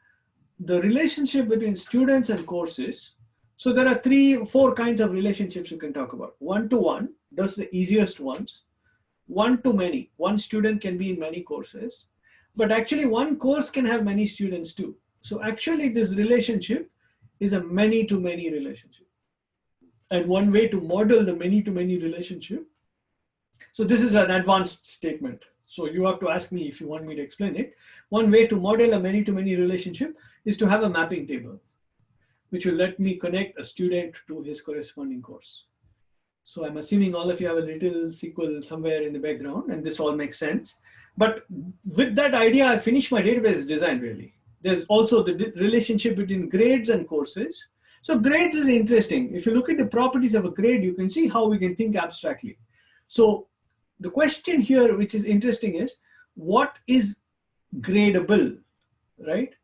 The relationship between students and courses. So there are 4 kinds of relationships you can talk about. One-to-one, that's the easiest ones. One-to-many, one student can be in many courses. But actually one course can have many students too. So actually this relationship is a many-to-many relationship. And one way to model the many-to-many relationship, so this is an advanced statement. So you have to ask me if you want me to explain it. One way to model a many-to-many relationship is to have a mapping table, which will let me connect a student to his corresponding course. So I'm assuming all of you have a little SQL somewhere in the background, and this all makes sense. But with that idea, I finished my database design really. There's also the relationship between grades and courses. So grades is interesting. If you look at the properties of a grade, you can see how we can think abstractly. So the question here, which is interesting, is what is gradable, right?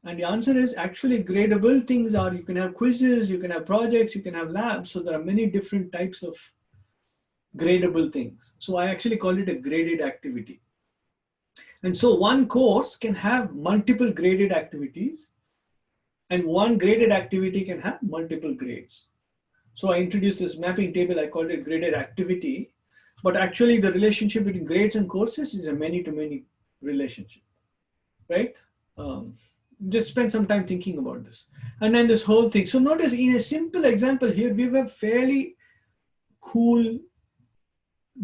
And the answer is actually gradable things are, you can have quizzes, you can have projects, you can have labs. So there are many different types of gradable things. So I actually call it a graded activity. And so one course can have multiple graded activities, and one graded activity can have multiple grades. So I introduced this mapping table, I called it graded activity, but actually the relationship between grades and courses is a many-to-many relationship, right? Just spend some time thinking about this. And then this whole thing. So notice in a simple example here, we have fairly cool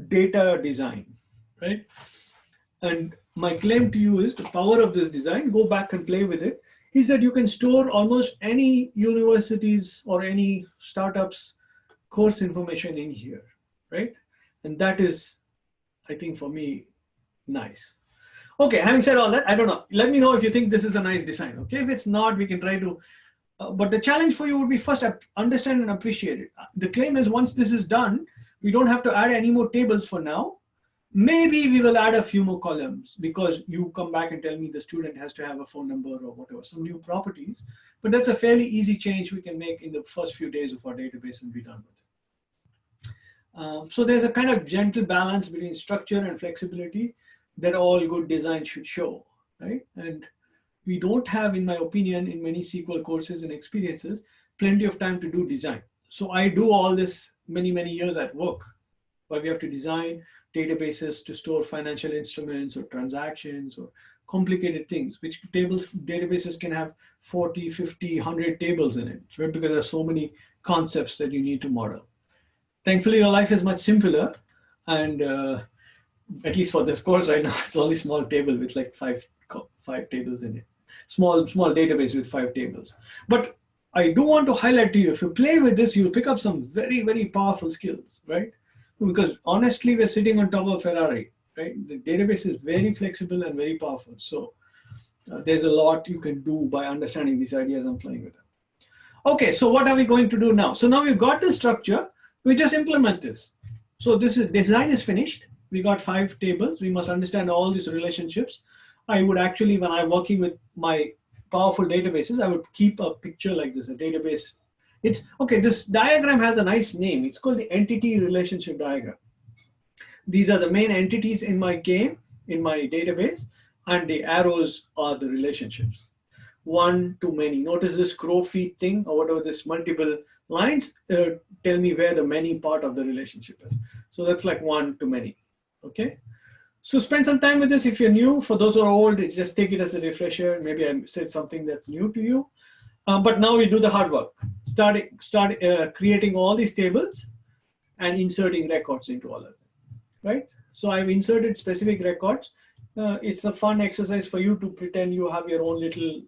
data design, right? And my claim to you is the power of this design, go back and play with it, is that you can store almost any universities or any startups course information in here, right? And that is, I think for me, nice. Okay, having said all that, I don't know. Let me know if you think this is a nice design, okay? If it's not, we can try to, but the challenge for you would be first understand and appreciate it. The claim is once this is done, we don't have to add any more tables for now. Maybe we will add a few more columns because you come back and tell me the student has to have a phone number or whatever, some new properties. But that's a fairly easy change we can make in the first few days of our database and be done with it. So there's a kind of gentle balance between structure and flexibility that all good design should show, right? And we don't have, in my opinion, in many SQL courses and experiences, plenty of time to do design. So I do all this many years at work, where we have to design databases to store financial instruments or transactions or complicated things, which databases can have 40, 50, 100 tables in it, right? Because there are so many concepts that you need to model. Thankfully, your life is much simpler, and at least for this course right now, it's only small table with like five tables in it. Small database with 5 tables. But I do want to highlight to you, if you play with this, you'll pick up some very powerful skills, right? Because honestly, we're sitting on top of Ferrari, right? The database is very flexible and very powerful. So there's a lot you can do by understanding these ideas and playing with them. Okay, so what are we going to do now? So now we've got the structure, we just implement this. So this is, design is finished. We got 5 tables. We must understand all these relationships. I would actually, when I'm working with my powerful databases, I would keep a picture like this, a database. It's, okay, this diagram has a nice name. It's called the entity relationship diagram. These are the main entities in my game, in my database, and the arrows are the relationships. One to many. Notice this crow feet thing, or whatever, this multiple lines tell me where the many part of the relationship is. So that's like one to many, okay? So spend some time with this. If you're new, for those who are old, just take it as a refresher. Maybe I said something that's new to you. But now we do the hard work. Start creating all these tables and inserting records into all of them, right? So I've inserted specific records. It's a fun exercise for you to pretend you have your own little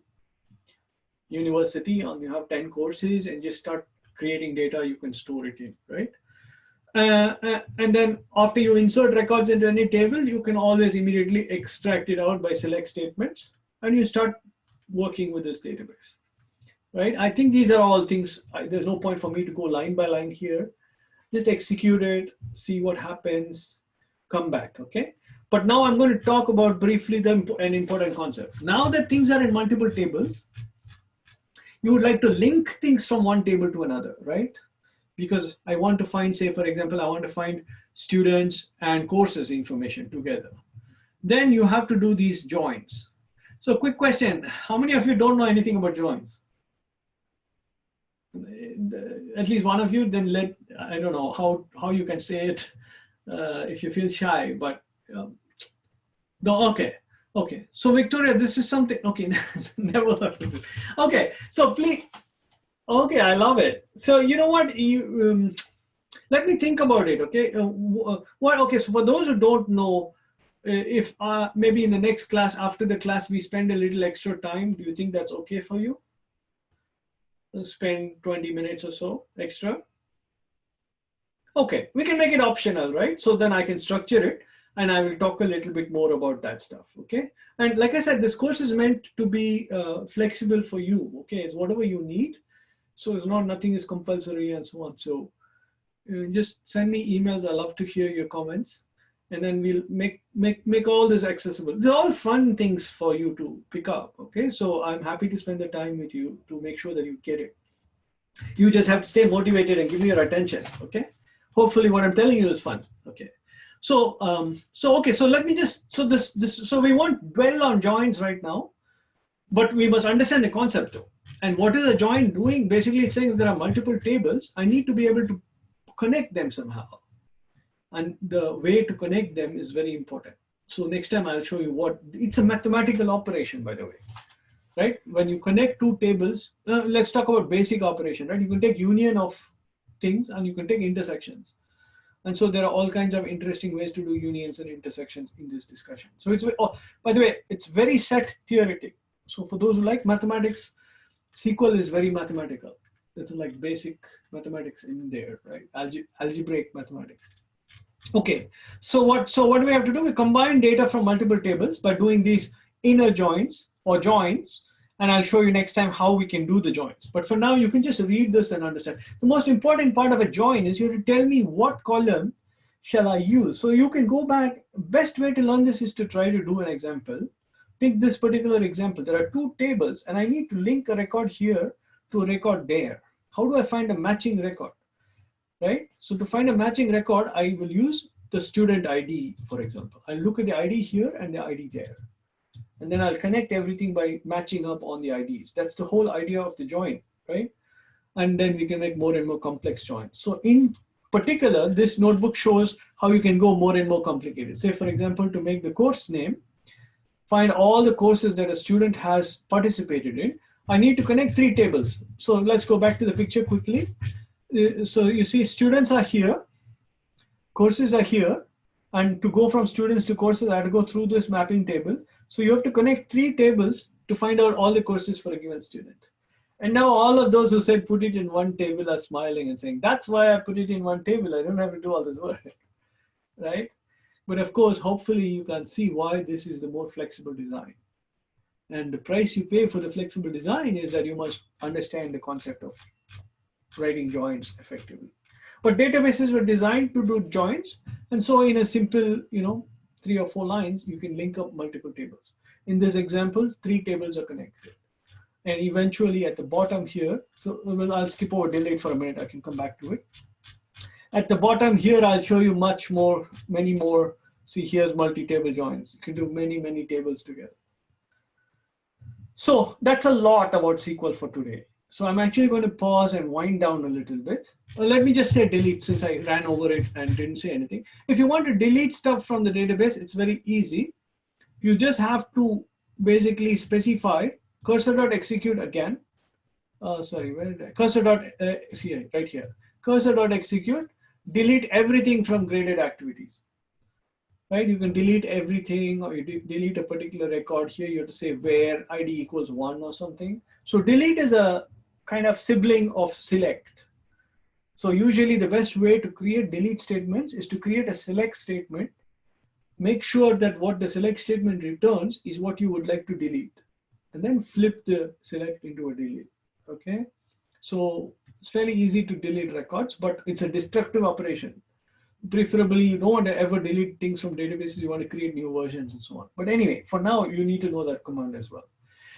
university and you have 10 courses and just start creating data you can store it in, right? And then after you insert records into any table, you can always immediately extract it out by select statements and you start working with this database, right? I think these are all things, there's no point for me to go line by line here. Just execute it, see what happens, come back, okay? But now I'm going to talk about briefly an important concept. Now that things are in multiple tables, you would like to link things from one table to another, right? Because I want to find, say, for example, I want to find students and courses information together. Then you have to do these joins. So quick question, how many of you don't know anything about joins? At least one of you, then I don't know how you can say it if you feel shy, but no, okay. Okay, so Victoria, this is something, okay, never heard of it. Okay, so please, okay, I love it. So you know what, let me think about it, okay? Okay, so for those who don't know, if maybe in the next class, after the class, we spend a little extra time, do you think that's okay for you? Spend 20 minutes or so extra? Okay, we can make it optional, right? So then I can structure it and I will talk a little bit more about that stuff, okay? And like I said, this course is meant to be flexible for you, okay? It's whatever you need. So it's not, nothing is compulsory and so on. So just send me emails. I love to hear your comments. And then we'll make all this accessible. They're all fun things for you to pick up, okay? So I'm happy to spend the time with you to make sure that you get it. You just have to stay motivated and give me your attention, okay? Hopefully what I'm telling you is fun, okay? So, okay, so let me just, so we won't dwell on joins right now, but we must understand the concept though. And what is a join doing? Basically, it's saying if there are multiple tables, I need to be able to connect them somehow. And the way to connect them is very important. So next time I'll show you what, it's a mathematical operation, by the way, right? When you connect two tables, let's talk about basic operation, right? You can take union of things and you can take intersections. And so there are all kinds of interesting ways to do unions and intersections in this discussion. So it's, oh, by the way, it's very set theoretic. So for those who like mathematics, SQL is very mathematical. It's like basic mathematics in there, right? Algebraic mathematics. Okay, so what do we have to do? We combine data from multiple tables by doing these inner joins or joins, and I'll show you next time how we can do the joins. But for now, you can just read this and understand. The most important part of a join is you have to tell me what column shall I use. So you can go back. Best way to learn this is to try to do an example. Take this particular example. There are two tables, and I need to link a record here to a record there. How do I find a matching record? Right? So to find a matching record, I will use the student ID, for example. I'll look at the ID here and the ID there. And then I'll connect everything by matching up on the IDs. That's the whole idea of the join, right? And then we can make more and more complex joins. So in particular, this notebook shows how you can go more and more complicated. Say, for example, to make the course name, find all the courses that a student has participated in. I need to connect three tables. So let's go back to the picture quickly. So you see students are here, courses are here, and to go from students to courses, I have to go through this mapping table. So you have to connect three tables to find out all the courses for a given student. And now all of those who said put it in one table are smiling and saying, that's why I put it in one table. I don't have to do all this work, right? But of course, hopefully you can see why this is the more flexible design. And the price you pay for the flexible design is that you must understand the concept of writing joins effectively. But databases were designed to do joins. And so in a simple, 3 or 4 lines, you can link up multiple tables. In this example, 3 tables are connected. And eventually at the bottom here, so I'll skip over delete for a minute, I can come back to it. At the bottom here, I'll show you many more. See, here's multi-table joins. You can do many, many tables together. So that's a lot about SQL for today. So I'm actually going to pause and wind down a little bit. Let me just say delete since I ran over it and didn't say anything. If you want to delete stuff from the database, it's very easy. You just have to basically specify cursor.execute again. Sorry, where did I? Cursor.see right here. Cursor.execute, delete everything from graded activities. Right? You can delete everything, or you delete a particular record. Here you have to say where ID equals 1 or something. So delete is a kind of sibling of select. So usually the best way to create delete statements is to create a select statement. Make sure that what the select statement returns is what you would like to delete. And then flip the select into a delete, okay? So it's fairly easy to delete records, but it's a destructive operation. Preferably, you don't want to ever delete things from databases. You want to create new versions and so on. But anyway, for now, you need to know that command as well.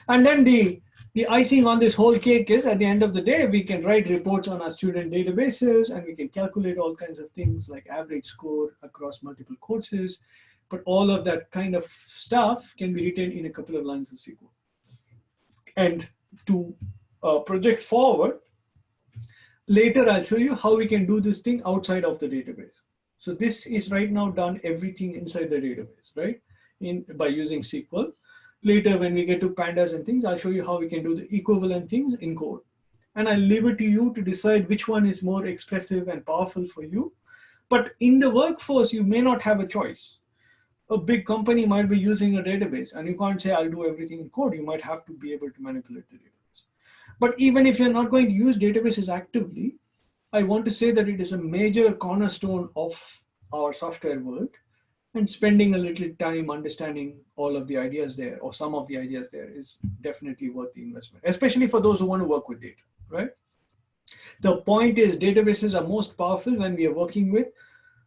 And then the icing on this whole cake is at the end of the day, we can write reports on our student databases and we can calculate all kinds of things like average score across multiple courses. But all of that kind of stuff can be written in a couple of lines of SQL. And to project forward, later I'll show you how we can do this thing outside of the database. So this is right now done everything inside the database, right? by using SQL. Later, when we get to pandas and things, I'll show you how we can do the equivalent things in code. And I'll leave it to you to decide which one is more expressive and powerful for you. But in the workforce, you may not have a choice. A big company might be using a database, and you can't say, I'll do everything in code. You might have to be able to manipulate the database. But even if you're not going to use databases actively, I want to say that it is a major cornerstone of our software world, and spending a little time understanding all of the ideas there, or some of the ideas there, is definitely worth the investment, especially for those who want to work with data, right? The point is, databases are most powerful when we are working with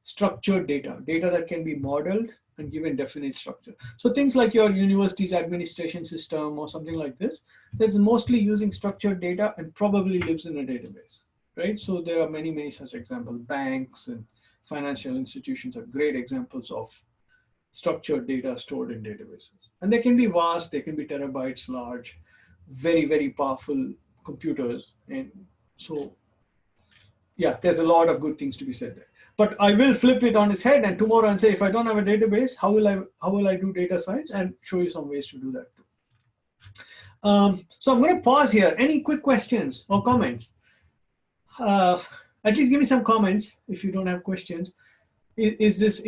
structured data that can be modeled and given definite structure. So things like your university's administration system or something like this, that's mostly using structured data and probably lives in a database, right? So there are many, many such examples. Banks and financial institutions are great examples of structured data stored in databases. And they can be vast, they can be terabytes large, very, very powerful computers. And so, yeah, there's a lot of good things to be said there. But I will flip it on its head and tomorrow and say, if I don't have a database, how will I do data science, and show you some ways to do that too. So I'm going to pause here. Any quick questions or comments? At least give me some comments if you don't have questions. Is this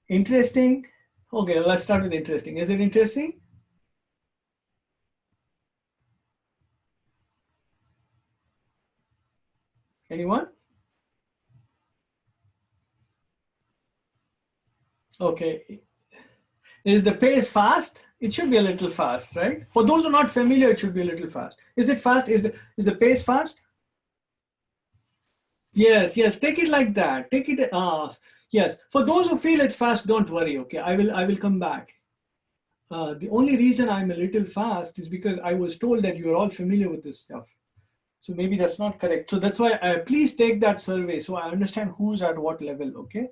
interesting? Okay, let's start with interesting. Is it interesting? Anyone? Okay. Is the pace fast? It should be a little fast, right? For those who are not familiar, it should be a little fast. Is it fast? Is the pace fast? Yes, yes. Take it like that. Take it. Yes. For those who feel it's fast, don't worry. Okay, I will come back. The only reason I'm a little fast is because I was told that you're all familiar with this stuff. So maybe that's not correct. So that's why please take that survey so I understand who's at what level, okay?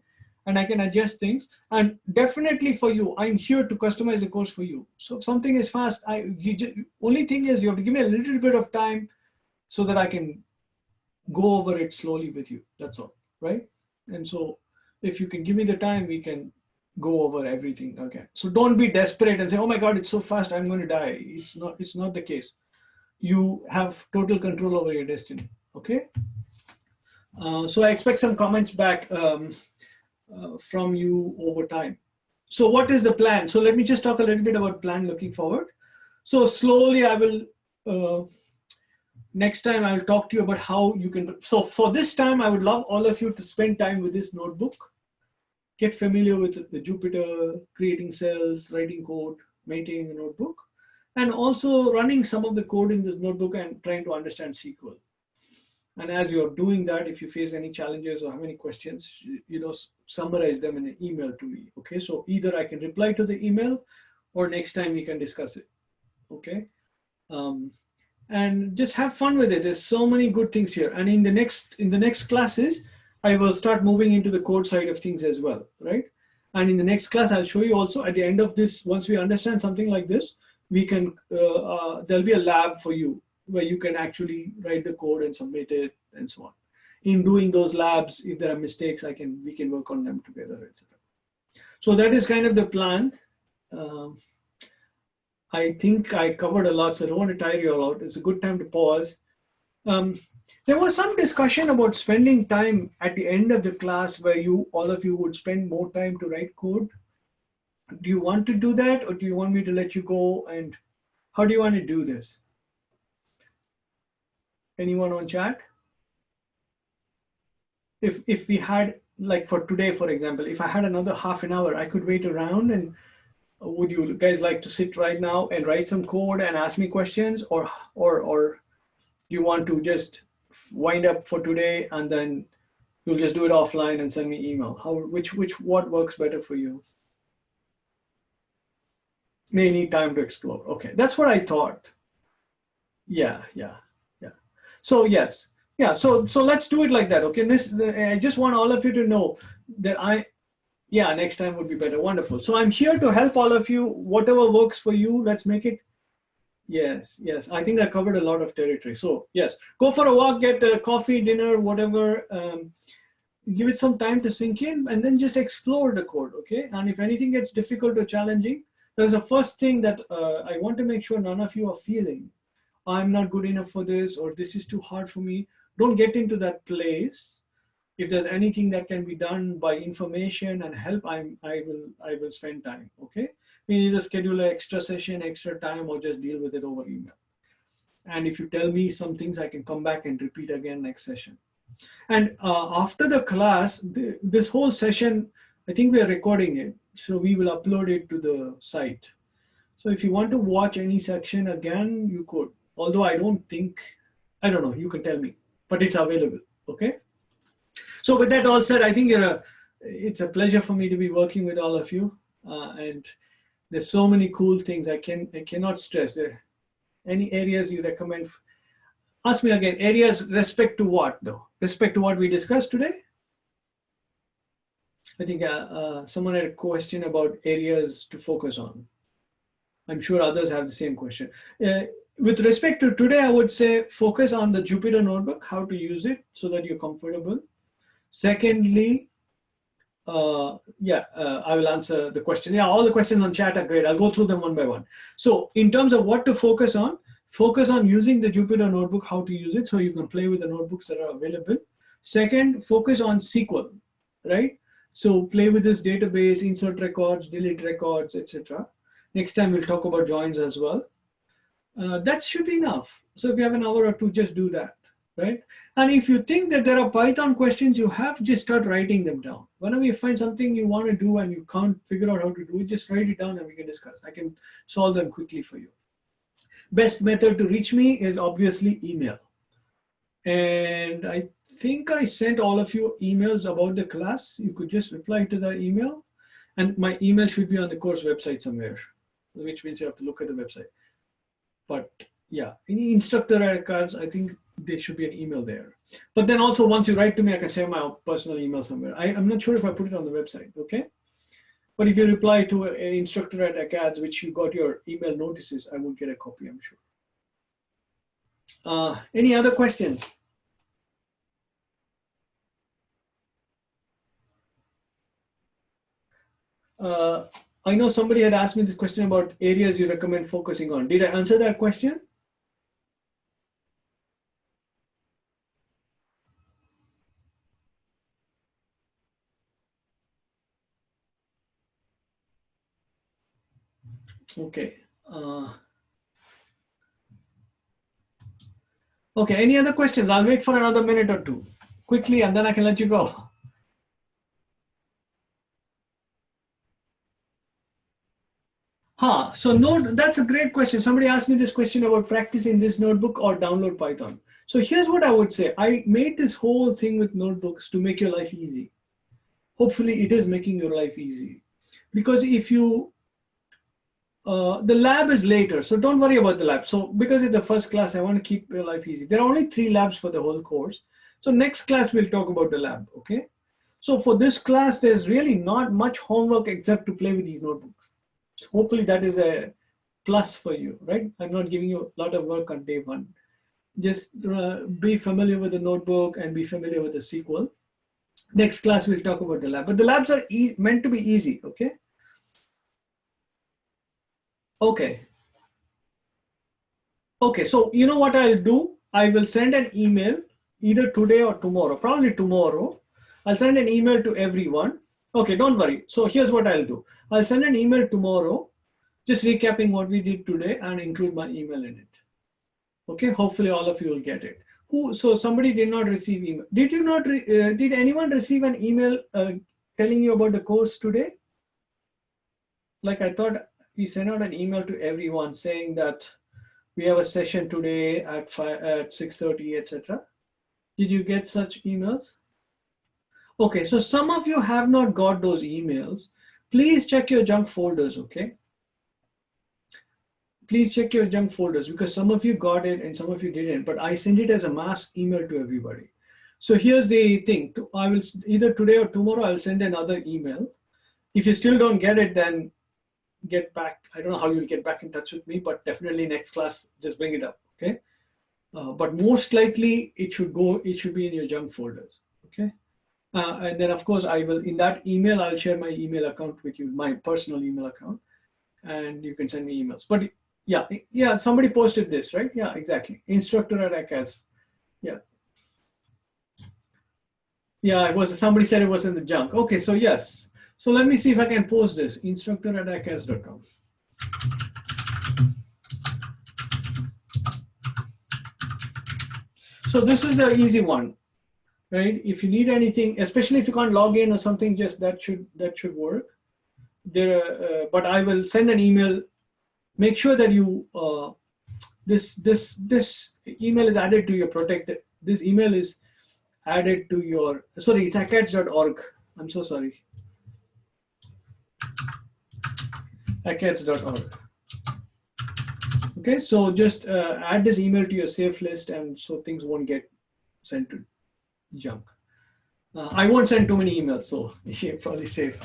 And I can adjust things. And definitely for you, I'm here to customize the course for you. So if something is fast, only thing is you have to give me a little bit of time so that I can go over it slowly with you. That's all, right? And so if you can give me the time, we can go over everything, okay? So don't be desperate and say, oh my God, it's so fast, I'm going to die. It's not the case. You have total control over your destiny, okay? So I expect some comments back from you over time. So what is the plan? So let me just talk a little bit about plan looking forward. So slowly I will, next time I'll talk to you about how you can, so for this time, I would love all of you to spend time with this notebook, get familiar with the Jupyter, creating cells, writing code, maintaining a notebook, and also running some of the code in this notebook and trying to understand SQL. And as you're doing that, if you face any challenges or have any questions, summarize them in an email to me, okay? So either I can reply to the email or next time we can discuss it, okay? And just have fun with it. There's so many good things here. And in the next classes, I will start moving into the code side of things as well, right? And in the next class, I'll show you also at the end of this, once we understand something like this, we can, there'll be a lab for you where you can actually write the code and submit it and so on. In doing those labs, if there are mistakes, we can work on them together, etc. So that is kind of the plan. I think I covered a lot, so I don't want to tire you all out. It's a good time to pause. There was some discussion about spending time at the end of the class where all of you would spend more time to write code. Do you want to do that, or do you want me to let you go? And how do you want to do this? Anyone on chat? If we had, like for today, for example, if I had another half an hour, I could wait around, and would you guys like to sit right now and write some code and ask me questions, or do you want to just wind up for today and then you'll just do it offline and send me email? What works better for you? May need time to explore. Okay, that's what I thought. Yeah. So yes, yeah. So let's do it like that. Okay, I just want all of you to know that next time would be better. Wonderful. So I'm here to help all of you. Whatever works for you, let's make it. Yes. I think I covered a lot of territory. So yes, go for a walk, get coffee, dinner, whatever. give it some time to sink in, and then just explore the code, okay? And if anything gets difficult or challenging, there's the first thing that I want to make sure none of you are feeling, I'm not good enough for this, or this is too hard for me. Don't get into that place. If there's anything that can be done by information and help, I will spend time, okay? We either schedule an extra session, extra time, or just deal with it over email. And if you tell me some things, I can come back and repeat again next session. And after the class, this whole session, I think we are recording it. So we will upload it to the site. So if you want to watch any section again, you could. Although I don't know, you can tell me, but it's available, okay? So with that all said, I think it's a pleasure for me to be working with all of you. And there's so many cool things I cannot stress. Any areas you recommend? Ask me again, areas respect to what though? Respect to what we discussed today? I think someone had a question about areas to focus on. I'm sure others have the same question. With respect to today, I would say focus on the Jupyter Notebook, how to use it so that you're comfortable. Secondly, I will answer the question. Yeah, all the questions on chat are great. I'll go through them one by one. So in terms of what to focus on using the Jupyter Notebook, how to use it so you can play with the notebooks that are available. Second, focus on SQL, right? So play with this database, insert records, delete records, etc. Next time we'll talk about joins as well. That should be enough. So if you have an hour or two, just do that, right? And if you think that there are Python questions you have, just start writing them down. Whenever you find something you want to do and you can't figure out how to do it, just write it down and we can discuss. I can solve them quickly for you. Best method to reach me is obviously email. And I think I sent all of you emails about the class. You could just reply to the email. And my email should be on the course website somewhere, which means you have to look at the website. But yeah, any instructor cards, I think there should be an email there. But then also once you write to me, I can save my personal email somewhere. I'm not sure if I put it on the website, okay? But if you reply to an instructor at ACADS, which you got your email notices, I will get a copy, I'm sure. Any other questions? I know somebody had asked me this question about areas you recommend focusing on. Did I answer that question? Okay. Okay, any other questions? I'll wait for another minute or two. Quickly, and then I can let you go. So that's a great question. Somebody asked me this question about practicing this notebook or download Python. So here's what I would say. I made this whole thing with notebooks to make your life easy. Hopefully it is making your life easy. Because if you, the lab is later, so don't worry about the lab. So because it's the first class, I want to keep your life easy. There are only 3 labs for the whole course. So next class, we'll talk about the lab, okay? So for this class, there's really not much homework except to play with these notebooks. Hopefully that is a plus for you, right? I'm not giving you a lot of work on day 1. Just be familiar with the notebook and be familiar with the SQL. Next class, we'll talk about the lab. But the labs are meant to be easy, okay? Okay. Okay, so you know what I'll do? I will send an email either today or tomorrow, probably tomorrow. I'll send an email to everyone. Okay, don't worry. So here's what I'll do. I'll send an email tomorrow, just recapping what we did today and include my email in it. Okay, hopefully all of you will get it. So somebody did not receive email. Did anyone receive an email telling you about the course today? Like I thought we sent out an email to everyone saying that we have a session today at 6:30, etc. Did you get such emails? Okay, so some of you have not got those emails. Please check your junk folders, okay? Please check your junk folders because some of you got it and some of you didn't, but I sent it as a mass email to everybody. So here's the thing. I will either today or tomorrow, I'll send another email. If you still don't get it, then get back. I don't know how you'll get back in touch with me, but definitely next class, just bring it up, okay? But most likely it should be in your junk folders, okay? And then of course I will, in that email, I'll share my email account with you, my personal email account, and you can send me emails. But yeah, somebody posted this, right? Yeah, exactly. Instructor@acads. Yeah. Yeah, it was, somebody said it was in the junk. Okay, so yes. So let me see if I can post this, instructor@acads.com. So this is the easy one, right? If you need anything, especially if you can't log in or something, just that should work. There, but I will send an email. Make sure that you this email is added to your protected. This email is added to your, sorry, it's acads.org. I'm so sorry. acads.org. Okay, so just add this email to your safe list, and so things won't get sent to junk. I won't send too many emails, so you're probably safe.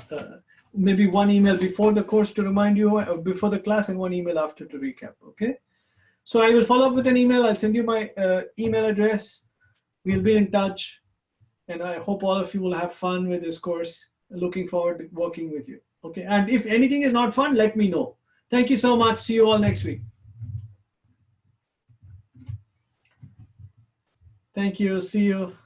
Maybe one email before the course to remind you, before the class, and one email after to recap, okay? So I will follow up with an email. I'll send you my email address. We'll be in touch, and I hope all of you will have fun with this course. Looking forward to working with you, okay? And if anything is not fun, let me know. Thank you so much. See you all next week. Thank you. See you.